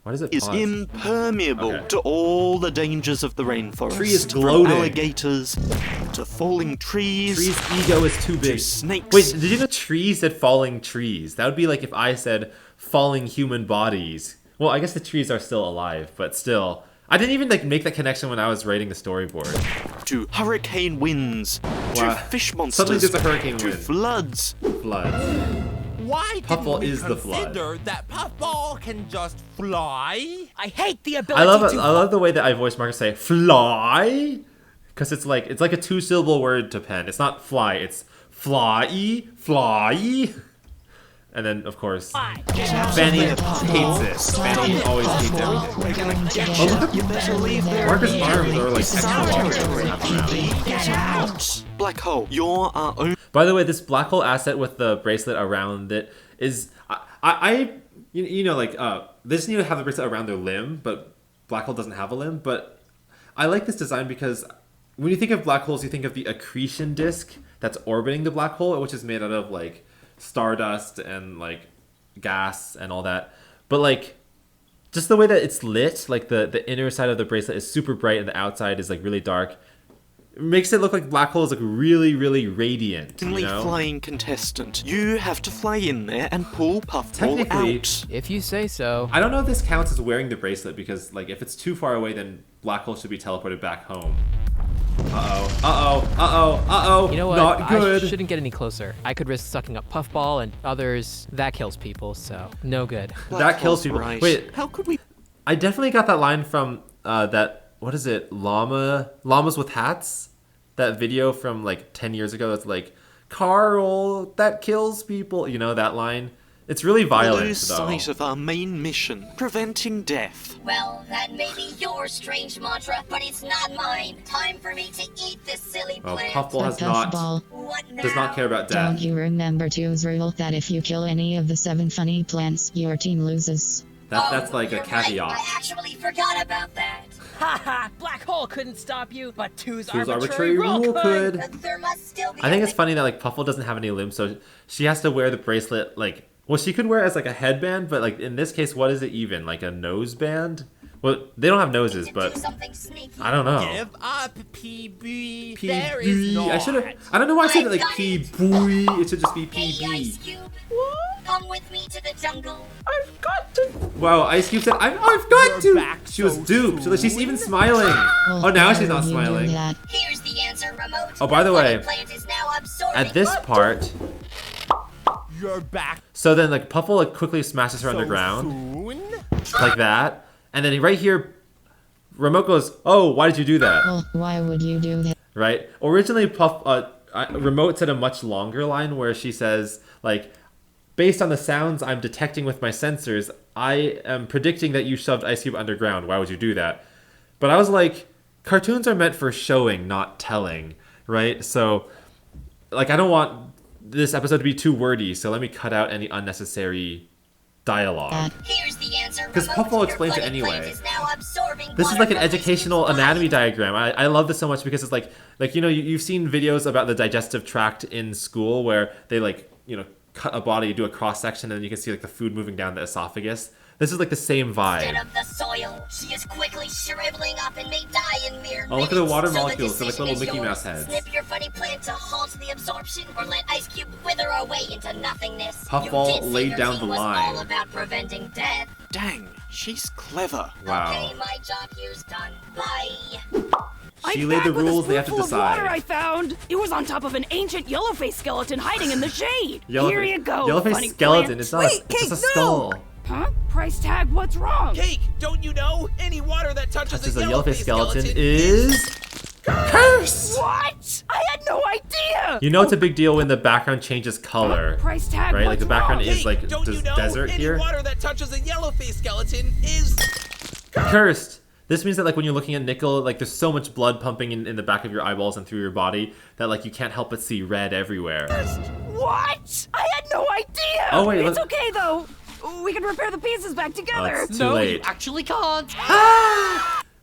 Why does it Is pause? impermeable Okay. to all the dangers of the rainforest. Tree is From gloating. alligators to falling trees. Tree's ego is too big. Snakes. Wait, did you know trees said falling trees? That would be like if I said falling human bodies. Well, I guess the trees are still alive, but still. I didn't even like make that connection when I was writing the storyboard. To hurricane winds. Wow. To fish monsters. Suddenly there's a hurricane to wind. floods. Floods. Why Puffball didn't we is the flood. consider that Puffball can just fly? I hate the I ability love it. to. I love the way that I voice Marcus say fly, because it's like a 2-syllable word to pen. It's not fly. It's fly, fly. And then, of course, Fanny hates it. Fanny always hates everything. Oh, look at Marcus' arms are like extra Get out! Black hole, you're our own. By the way, this black hole asset with the bracelet around it is, you know, like, they just need to have the bracelet around their limb, but black hole doesn't have a limb. But I like this design because when you think of black holes, you think of the accretion disk that's orbiting the black hole, which is made out of, like, stardust and, like, gas and all that. But, like, just the way that it's lit, like, the inner side of the bracelet is super bright and the outside is, like, really dark. It makes it look like black hole is like really, really radiant. You know? Flying contestant. You have to fly in there and pull Puffball Technically, out. If you say so. I don't know if this counts as wearing the bracelet because, like, if it's too far away, then black hole should be teleported back home. You know what? Not good. I shouldn't get any closer. I could risk sucking up Puffball and others. That kills people, so no good. That kills people. Right. Wait, how could we? I definitely got that line from that. What is it? Llamas with hats. That video from like 10 years ago. That's like, Carl, that kills people. You know that line. It's really violent, Lose though. sight of our main mission, preventing death. Well, that may be your strange mantra, but it's not mine. Time for me to eat this silly plant. Puffball does not care about death. Don't you remember Two's rule that if you kill any of the 7 funny plants, your team loses? That's like a caveat. I actually forgot about that. Haha, Black Hole couldn't stop you, but Two's Two's arbitrary rule could. There must still be I think it's funny that like Puffball doesn't have any limbs, so she has to wear the bracelet like. Well, she could wear it as like a headband, but like in this case, what is it even? Like a nose band? Well, they don't have noses, but I don't know. Give up, PB. There is no. I don't know why I said it like PB. It should just be PB. Come with me to the jungle. I've got to. Wow, Ice Cube said, I've got to. She was duped. So she's even smiling. Oh, now she's not smiling. Here's the answer remote. Oh, by the way, plant is now absorbing at this part. You're back. So then, like, Puffball like quickly smashes her underground, like that, and then right here, Remote goes, "Oh, why did you do that?" Well, why would you do that? Right. Originally, Remote said a much longer line where she says, like, based on the sounds I'm detecting with my sensors, I am predicting that you shoved Ice Cube underground. Why would you do that? But I was like, cartoons are meant for showing, not telling, right? So, like, I don't want this episode to be too wordy, so let me cut out any unnecessary dialogue. Here's the answer. Because Puffball explains it anyway. This is like an educational anatomy diagram. I love this so much because it's like you know, you've seen videos about the digestive tract in school where they like, you know, cut a body, do a cross section, and then you can see like the food moving down the esophagus. This is like the same vibe. Instead of the soil, she is quickly shriveling up and may die in mere Oh, look at the water minutes. molecules. They're like little decision is Mickey yours. Mouse heads. Snip your funny plant to halt the absorption, or let Ice Cube wither away into nothingness. Puffball You did say laid your down team the was line. all about preventing death. Dang, she's clever. Wow. Okay, my job here's done. Bye. She laid the rules, they have to Water I decide. found. It was on top of an ancient yellowface skeleton hiding in the shade. Here you go. Yellowface funny skeleton, plant. it's not it's just a skull. Huh? Price tag, what's wrong? Cake, don't you know? Any water that touches Touches a a yellowface Yellowface skeleton is cursed! What? I had no idea! You know it's a big deal when the background changes color, Price tag, right? Like the background Cake, is like don't you know? desert Any here. water that touches a yellowface skeleton is Cursed! This means that like when you're looking at Nickel, like there's so much blood pumping in the back of your eyeballs and through your body that like you can't help but see red everywhere. What? I had no idea! Oh, wait, It's let- okay though. We can repair the pieces back together. it's too late. You actually can't.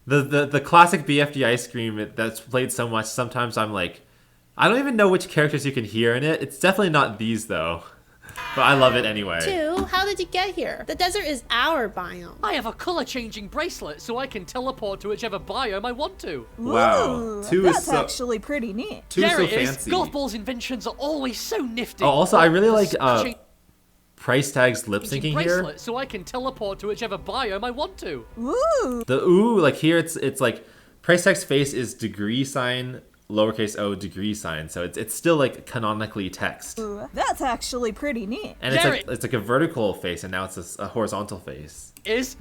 The classic BFD ice cream that's played so much, sometimes I'm like, I don't even know which characters you can hear in it. It's definitely not these though. But I love it anyway. Two, how did you get here? The desert is our biome. I have a color-changing bracelet, so I can teleport to whichever biome I want to. Wow. Two is That's so actually pretty neat. Two is There so it is. fancy. Golf Ball's inventions are always so nifty. Oh, also I really like Changing Price Tag's lip syncing here. bracelet, so I can teleport to whichever biome I want to. Ooh. The ooh, like here it's like Price Tag's face is degree sign, lowercase o degree sign, so it's still like canonically text. Ooh, that's actually pretty neat. And it's like a vertical face, and now it's a horizontal face.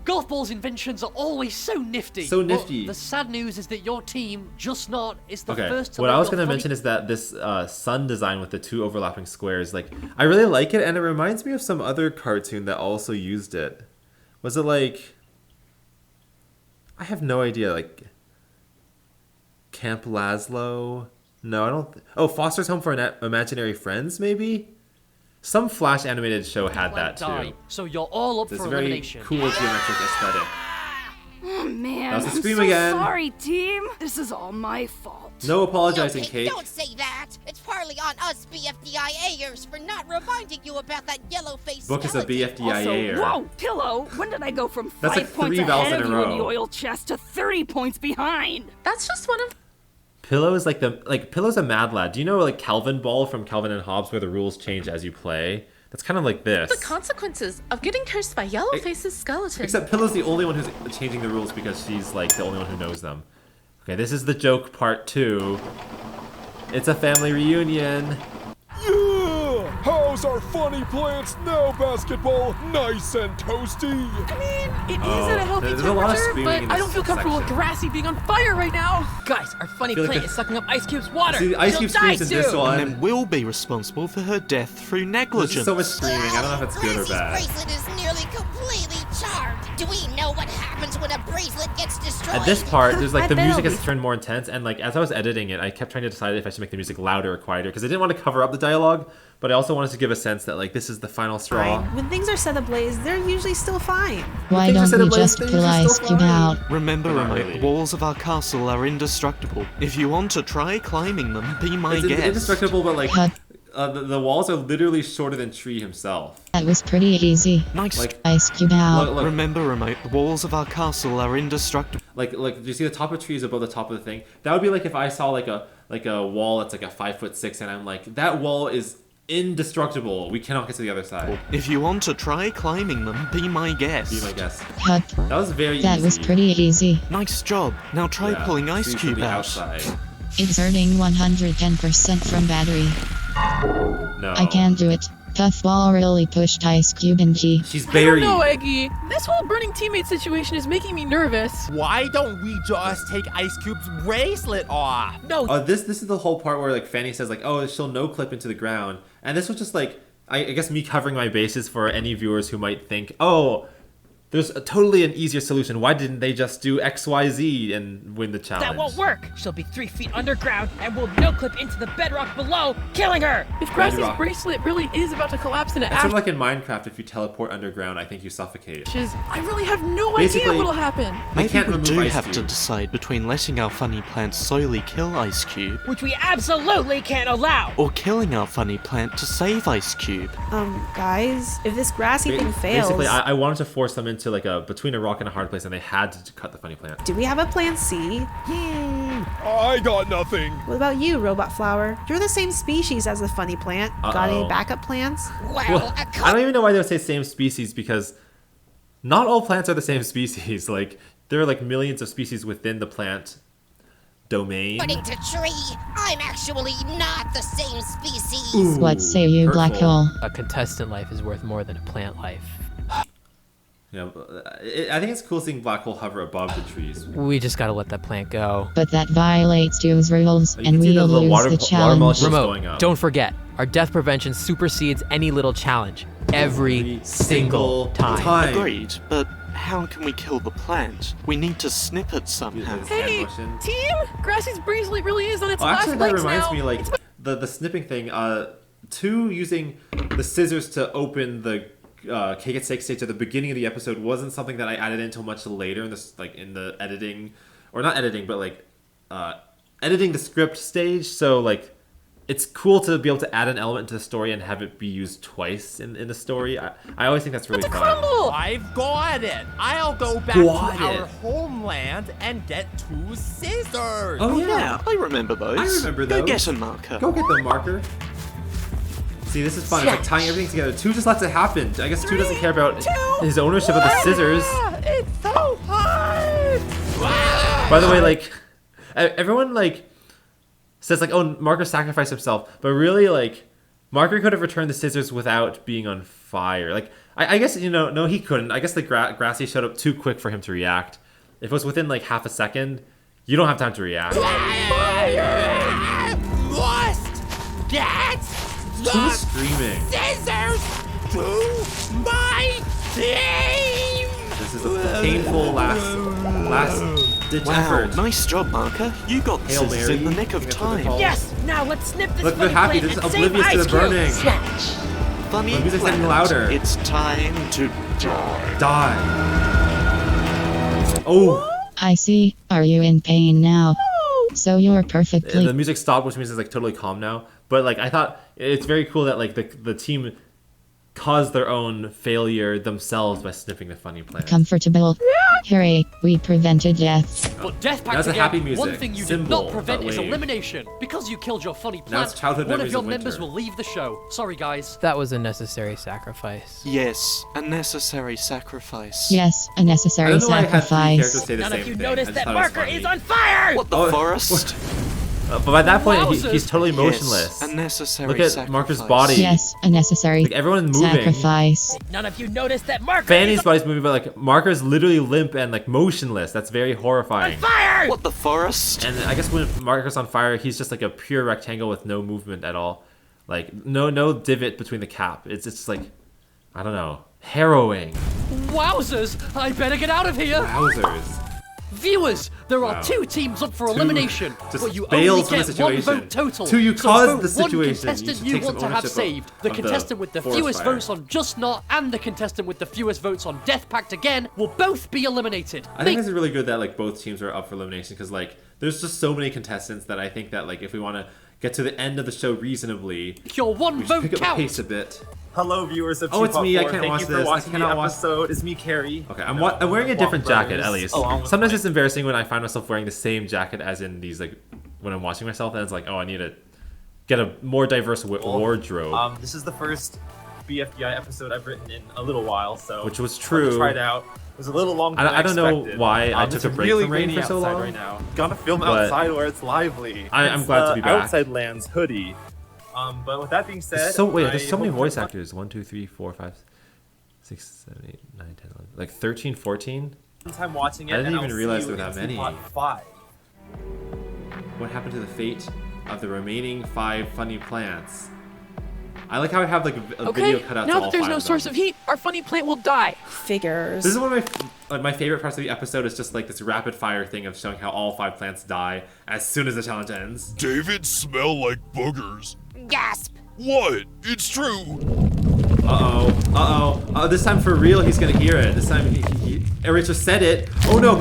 Golf Ball's inventions are always so nifty. So But nifty. the sad news is that your team, just not, is the Okay, first to what I learn was the going to funny- mention is that this sun design with the two overlapping squares, like, I really like it, and it reminds me of some other cartoon that also used it. Was it like... I have no idea, like... Camp Laszlo? No, I don't... Oh, Foster's Home for Imaginary Friends, maybe? Some Flash animated show had that, Die. too. So you're all up This for very elimination. cool geometric aesthetic. Oh man, That was the I'm scream so again. sorry, team. This is all my fault. No apologizing, Cake, Cake. don't say that. It's partly on us BFDIAers for not reminding you about that yellow face Book is a BFDIA. Whoa, Pillow, when did I go from That's 5 like points 3 vowels ahead in of a you in row. the oil chest to 30 points behind? That's just one of... Pillow is Pillow's a mad lad. Do you know like Calvin Ball from Calvin and Hobbes, where the rules change as you play? That's kind of like this. The consequences of getting cursed by Yellowface's skeleton. Except Pillow's the only one who's changing the rules because she's like the only one who knows them. Okay, this is the joke part 2. It's a family reunion. How Is our funny plants now, basketball, nice and toasty? I mean, it is at a healthy there's a lot of temperature, spewing but in I this don't feel comfortable with section. Grassy being on fire right now. Guys, our funny feel like plant the- is sucking up Ice Cube's water. See, the Ice She'll Cube die screams in this soon. one. And then we'll be responsible for her death through There's negligence. just so much screaming. I don't know if it's good or Grassy's bad. bracelet is nearly completely charred. Do we know what happens when a bracelet gets destroyed? At this part, there's like I the bet music it'll has turned more intense, and like as I was editing it, I kept trying to decide if I should make the music louder or quieter because I didn't want to cover up the dialogue, but I also wanted to give a sense that like this is the final straw. Fine. When things are set ablaze, they're usually still fine. Why things are don't set we ablaze, just things pull are Ice still Cube fine. out? Remember, Not remote, really. the walls of our castle are indestructible. If you want to try climbing them, be my It's guest. indestructible, but like Cut. the walls are literally shorter than Tree himself. That was pretty easy. Nice. Like Ice Cube out. look, Remember, remote, the walls of our castle are indestructible. like do you see the top of trees above the top of the thing? That would be like if I saw like a wall that's like a 5'6", and I'm like, that wall is indestructible. We cannot get to the other side. If you want to try climbing them, be my guest. Be my guest. Cut. That was very That easy. was pretty easy. Nice job. Now try Yeah, pulling Ice see from Cube the out. outside. Exerting 110% from battery. No. I can't do it. Puffball really pushed Ice Cube in G. She's I don't buried. know, Eggy. This whole burning teammate situation is making me nervous. Why don't we just take Ice Cube's bracelet off? No, This is the whole part where like Fanny says like, oh, she'll no clip into the ground, and this was just like I guess me covering my bases for any viewers who might think, oh, there's totally an easier solution. Why didn't they just do X, Y, Z and win the challenge? that won't work. She'll be 3 feet underground and will no clip into the bedrock below, killing her. If Grassy's Bedrock. bracelet really is about to collapse into It's sort of ashes, like in Minecraft, if you teleport underground, I think you suffocate. I really have no Basically, idea what'll happen. They Maybe can't we remove do Ice have to Cube. decide between letting our funny plant slowly kill Ice Cube Which we absolutely can't allow. or killing our funny plant to save Ice Cube. Guys, if this Grassy thing fails, Basically, I wanted to force them into like between a rock and a hard place, and they had to cut the funny plant. do we have a plan C? I got nothing. What about you, Robot Flower? You're the same species as the funny plant. Got any Uh-oh. backup plans? Well, I don't even know why they would say same species because not all plants are the same species. Like there are like millions of species within the plant domain. According to Tree, I'm actually not the same species. What say you, Black Hole? A contestant life is worth more than a plant life. You know, I think it's cool seeing Black Hole hover above the trees. We just gotta let that plant go. But that violates Two's rules, You and can see we'll the lose water the challenge. molecules going Remote, up. don't forget, our death prevention supersedes any little challenge. Every single time. Agreed, but how can we kill the plant? We need to snip it somehow. Hey, team! Grassy's bracelet really is on its Oh, last actually, that legs reminds now. me, like the snipping thing. Two using the scissors to open the cake at stake stage at the beginning of the episode wasn't something that I added until much later in this, like in the editing, or not editing, but like editing the script stage. So like, it's cool to be able to add an element to the story and have it be used twice in the story. I always think that's really fun. I've got it. I'll go back Got to our it. homeland and get 2 scissors. Oh, yeah. I remember those. I remember Go those. get a marker. Go get the marker. See, this is fun. It's like tying everything together. Two just lets it happen. I guess Two doesn't care about his ownership of the scissors. It's so hard! By the way, like, everyone, like, says, like, oh, Marker sacrificed himself. But really, like, Marker could have returned the scissors without being on fire. Like, I guess, you know, no, he couldn't. I guess the Grassy showed up too quick for him to react. If it was within, like, half a second, you don't have time to react. Must get Who's screaming? scissors to my team. This is a painful last-ditch Wow, effort. nice job, Marker. You got the Hail scissors Mary, in the nick I of think that's what they're time. called. Yes, now let's snip this Look, they're funny happy. plant They're just and save oblivious to Ice the Cube. burning. Funny The music's getting plant, louder. It's time to die. Die. Oh. I see. Are you in pain now? So you're perfectly... The music stopped, which means it's like totally calm now. But like I thought it's very cool that like the team caused their own failure themselves by snipping the funny plant. comfortable. Hooray, we prevented death. But death back That's a again. happy music. One thing you Symbol, did not prevent that is wave. elimination. Because you killed your funny Now plant, it's childhood one of memories your of members winter. will leave the show. Sorry, guys. That was a necessary sacrifice. Yes, a necessary sacrifice. Yes, a necessary I don't know why I had three sacrifice. characters say the None same of you thing. noticed I just that thought it was Marker funny. is on fire! What the forest? But by that point, he's totally Yes, motionless. a necessary Look at Marker's body. Yes, a necessary Like everyone's moving. sacrifice. None of you noticed that Marker. Fanny's body's moving, but like Marker's literally limp and like motionless. That's very horrifying. Fire! What the forest? And I guess when Marker's on fire, he's just like a pure rectangle with no movement at all. Like no divot between the cap. It's just like, I don't know, harrowing. Wowzers! I better get out of here. Wowzers. Viewers, there are Wow. 2 teams up for elimination, Just but you bail only from the get 1 situation. vote total. 2, you so caused vote the situation. One You contestant should you take want some to have ownership saved. The of the contestant with the forest fewest fire. votes on Just Not and the contestant with the fewest votes on Death Pact again will both be eliminated. I think this is really good that like both teams are up for elimination because like there's just so many contestants that I think that like if we want to get to the end of the show reasonably, your 1 we should vote pick up the counts. pace a bit. Hello, viewers of Oh, it's Tpot me. I 4. can't Thank watch you this. for I watching cannot the watch- episode. It's me, Cary. Okay, I'm wearing a different jacket at least. Along with Sometimes my- it's embarrassing when I find myself wearing the same jacket as in these like when I'm watching myself, and it's like, oh, I need to get a more diverse wardrobe. This is the first BFDI episode I've written in a little while, so Which was I wanted true. to try it out. It was a little longer than I don't know expected. why I took it's a break really from rain rainy for so outside long. right now. Gotta film But outside where it's lively. I'm It's glad to the be back. Outside Lands hoodie. But with that being said, There's so wait, I there's so many hope voice everyone- actors. 1, 2, 3, 4, 5, 6, 7, 8, 9, 10, 11. Like 13, 14? Time watching it, I didn't and even I'll realize see there you were that in many. Tpot 5. What happened to the fate of the remaining 5 funny plants? I like how I have like a Okay, video cut out to now all that there's 5 no of them. source of heat, our funny plant will die. Figures. This is one of my favorite parts of the episode is just like this rapid fire thing of showing how all 5 plants die as soon as the challenge ends. David smell like boogers. Gasp! What? It's true. Uh-oh. This time for real, he's gonna hear it. This time, Eric just said it. Oh no!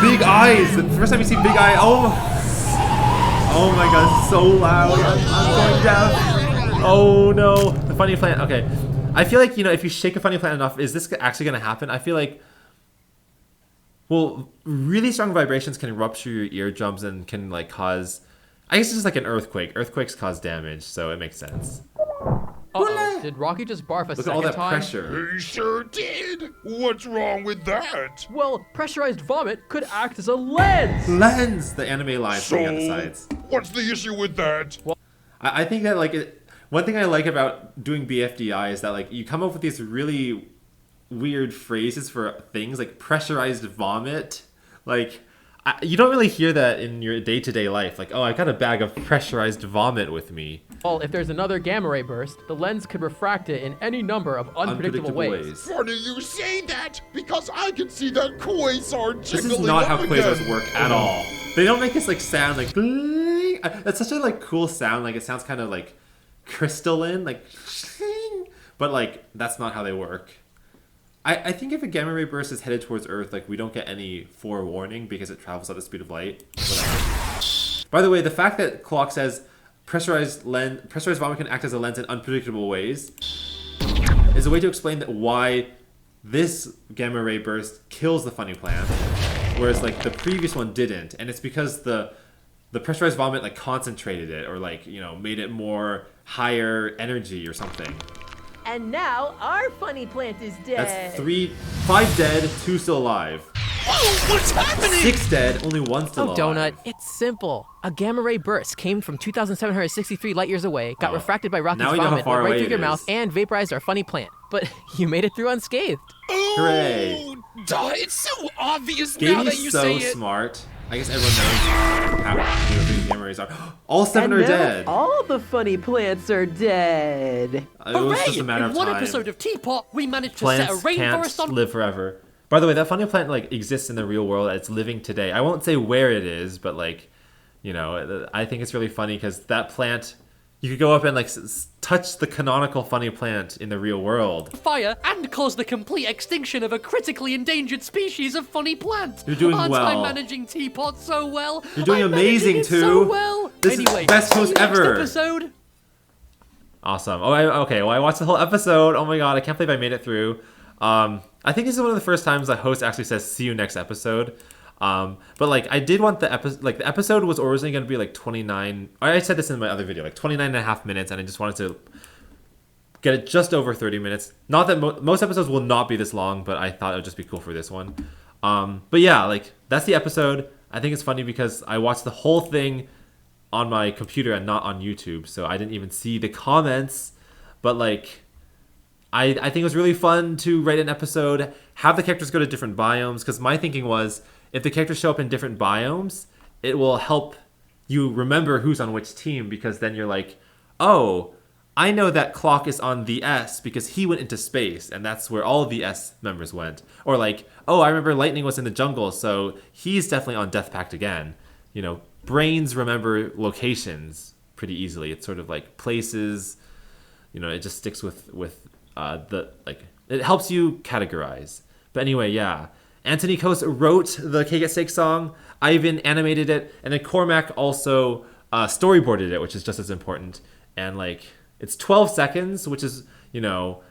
Big eyes! The first time you see big eye, oh my god, it's so loud. I'm going down. Oh no. The funny plant, okay. I feel like, if you shake a funny plant enough, is this actually gonna happen? I feel like, well, really strong vibrations can rupture your eardrums and can like cause, I guess it's just like an earthquake. Earthquakes cause damage, so it makes sense. Uh-oh. Did Rocky just barf a Look at second all that time? pressure. He sure did. What's wrong with that? Well, pressurized vomit could act as a lens. Lens! The anime lines So, on the sides. what's the issue with that? I think that like one thing I like about doing BFDI is that like you come up with these really weird phrases for things like pressurized vomit. Like you don't really hear that in your day-to-day life. Like, oh, I got a bag of pressurized vomit with me. Well, if there's another gamma ray burst, the lens could refract it in any number of unpredictable ways. Funny you say that, because I can see that quasar This jiggling is not how up quasars again. work at all. They don't make this like sound like bling. That's such a like cool sound. Like it sounds kind of like crystalline, like but like that's not how they work. I think if a gamma ray burst is headed towards Earth, like we don't get any forewarning because it travels at the speed of light. Whatever. By the way, the fact that Clock says pressurized vomit can act as a lens in unpredictable ways is a way to explain that why this gamma ray burst kills the funny plant, whereas like the previous one didn't, and it's because the pressurized vomit like concentrated it or like made it more higher energy or something. And now our funny plant is dead. That's 5 dead, 2 still alive. Oh, what's happening? 6 dead, only 1 still Oh, alive. Donut, it's simple. A gamma ray burst came from 2,763 light years away, got refracted by Rocky's Now we know how vomit, far went right away through it your is. mouth, and vaporized our funny plant. But you made it through unscathed. Hooray! Duh, it's so obvious now that you Gaby's so say it. smart. I guess everyone knows how big gamma rays are. All 7 And are now dead. all the funny plants are dead. It was just a matter In of one time. episode of Tpot, we managed to set a Plants can't rainforest on live forever. By the way, that funny plant like exists in the real world. It's living today. I won't say where it is, but like, I think it's really funny because that plant, you could go up and like touch the canonical funny plant in the real world. fire and cause the complete extinction of a critically endangered species of funny plant. You're doing Aren't well. I managing Tpot so well? You're doing I'm managing amazing it too. So well. This anyway, is best see you host next ever. Episode. Awesome. Okay. Well, I watched the whole episode. Oh my god, I can't believe I made it through. I think this is one of the first times the host actually says "see you next episode." But like, I did want the episode. Like, the episode was originally going to be like 29. I said this in my other video, like 29 and a half minutes, and I just wanted to get it just over 30 minutes. Not that most episodes will not be this long, but I thought it would just be cool for this one. But yeah, like that's the episode. I think it's funny because I watched the whole thing on my computer and not on YouTube, so I didn't even see the comments. But like, I think it was really fun to write an episode, have the characters go to different biomes, because my thinking was if the characters show up in different biomes, it will help you remember who's on which team, because then you're like, oh, I know that Clock is on the S because he went into space, and that's where all of the S members went. Or like, oh, I remember Lightning was in the jungle, so he's definitely on Death Pact again. You know, brains remember locations pretty easily. It's sort of like places, you know, it just sticks with the, like, it helps you categorize. But anyway, yeah. Anthony Coase wrote the Cake at Steak song, Ivan animated it, and then Cormac also storyboarded it, which is just as important. And like, it's 12 seconds, which is, you know,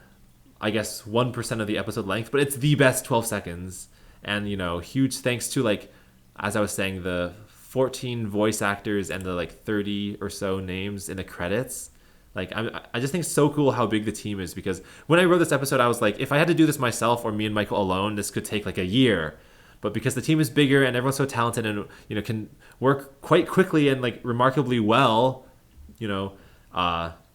I guess 1% of the episode length, but it's the best 12 seconds. And, you know, huge thanks to, like, as I was saying, the 14 voice actors and the like 30 or so names in the credits. Like, I just think it's so cool how big the team is, because when I wrote this episode, I was like, if I had to do this myself or me and Michael alone, this could take like a year. But because the team is bigger and everyone's so talented and, you know, can work quite quickly and like remarkably well, you know,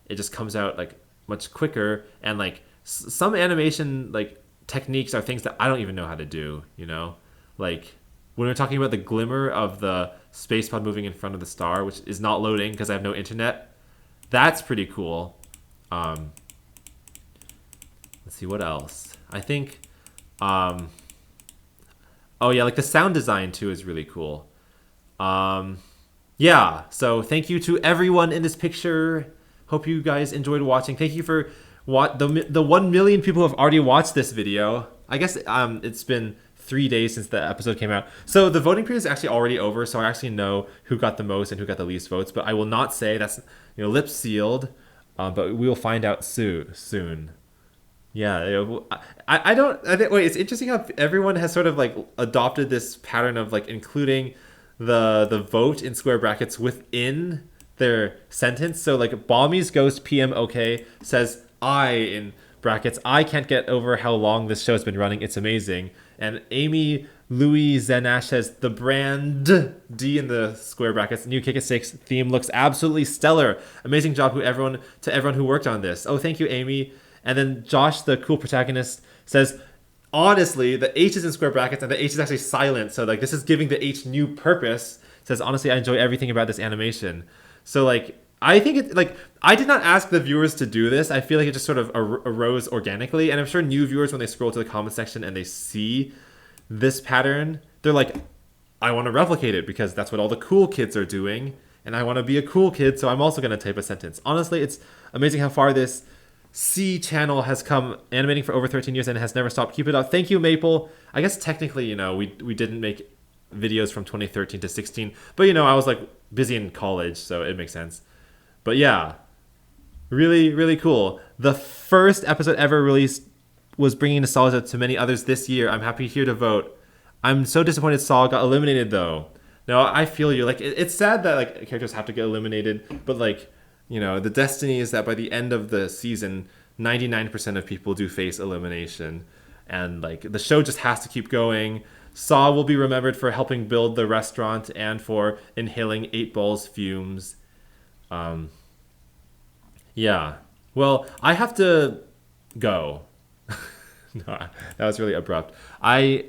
it just comes out like much quicker. And like some animation like techniques are things that I don't even know how to do, you know, like when we're talking about the glimmer of the space pod moving in front of the star, which is not loading because I have no internet. That's pretty cool. Let's see what else. I think, oh yeah, like the sound design too is really cool. Yeah, so thank you to everyone in this picture. Hope you guys enjoyed watching. Thank you for the 1 million people who have already watched this video. I guess it's been 3 days since the episode came out. So the voting period is actually already over, so I actually know who got the most and who got the least votes, but I will not say. That's, you know, lip sealed, but we will find out soon. Yeah, I think, wait, it's interesting how everyone has sort of like adopted this pattern of like including the vote in square brackets within their sentence. So like Bommy's Ghost PM OK says I in brackets, I can't get over how long this show has been running. It's amazing. And Amy Louis Zenash says the brand D in the square brackets. New Kick at Six theme looks absolutely stellar. Amazing job to everyone who worked on this. Oh, thank you, Amy. And then Josh, the cool protagonist, says, honestly, the H is in square brackets and the H is actually silent. So like this is giving the H new purpose. Says, honestly, I enjoy everything about this animation. So like, I think it, like, I did not ask the viewers to do this. I feel like it just sort of arose organically. And I'm sure new viewers, when they scroll to the comment section and they see this pattern, they're like, I want to replicate it because that's what all the cool kids are doing. And I want to be a cool kid, so I'm also going to type a sentence. Honestly, it's amazing how far this C channel has come, animating for over 13 years and has never stopped. Keep it up. Thank you, Maple. I guess technically, you know, we didn't make videos from 2013 to 16. But, you know, I was like busy in college, so it makes sense. But yeah, really, really cool. The first episode ever released was bringing nostalgia to many others this year. I'm happy here to vote. I'm so disappointed Saul got eliminated, though. No, I feel you. Like, it's sad that like characters have to get eliminated, but like, you know, the destiny is that by the end of the season, 99% of people do face elimination, and like the show just has to keep going. Saw will be remembered for helping build the restaurant and for inhaling 8 Ball's fumes. Yeah. Well, I have to go. No, that was really abrupt. I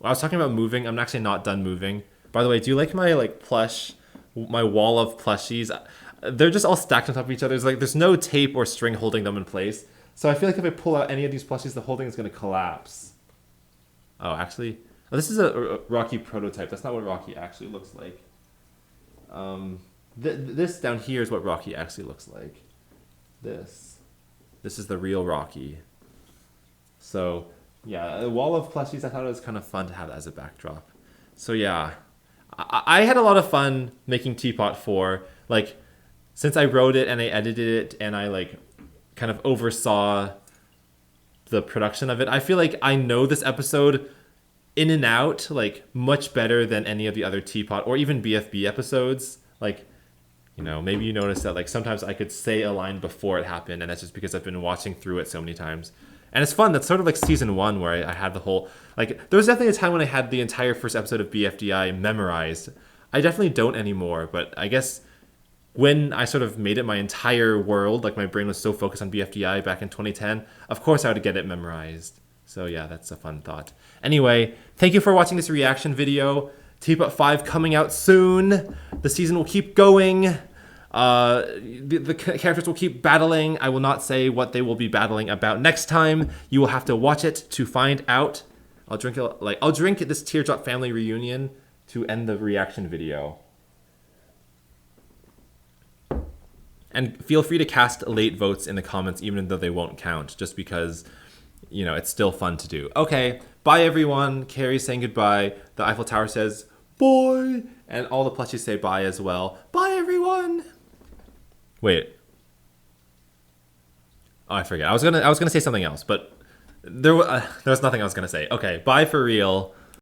was talking about moving. I'm actually not done moving. By the way, do you like my like plush, my wall of plushies? They're just all stacked on top of each other. There's no tape or string holding them in place. So I feel like if I pull out any of these plushies, the whole thing is going to collapse. Oh, actually, this is a Rocky prototype. That's not what Rocky actually looks like. This down here is what Rocky actually looks like. This is the real Rocky. So yeah, a wall of plushies. I thought it was kind of fun to have as a backdrop. So yeah, I had a lot of fun making Tpot 4. Like, since I wrote it and I edited it and I like kind of oversaw the production of it, I feel like I know this episode in and out like much better than any of the other Tpot or even BFB episodes. Like, you know, maybe you noticed that like sometimes I could say a line before it happened, and that's just because I've been watching through it so many times. And it's fun. That's sort of like season 1 where I had the whole, like, there was definitely a time when I had the entire first episode of BFDI memorized. I definitely don't anymore, but I guess when I sort of made it my entire world, like my brain was so focused on BFDI back in 2010, of course I would get it memorized. So yeah, that's a fun thought. Anyway, thank you for watching this reaction video. Tpot 5 coming out soon. The season will keep going. The characters will keep battling. I will not say what they will be battling about next time. You will have to watch it to find out. I'll drink this Teardrop family reunion to end the reaction video. And feel free to cast late votes in the comments, even though they won't count, just because, you know, it's still fun to do. Okay, bye everyone. Cary's saying goodbye. The Eiffel Tower says bye, and all the plushies say bye as well. Bye everyone. Wait. Oh, I forget. I was gonna say something else, but there was nothing I was gonna say. Okay, bye for real.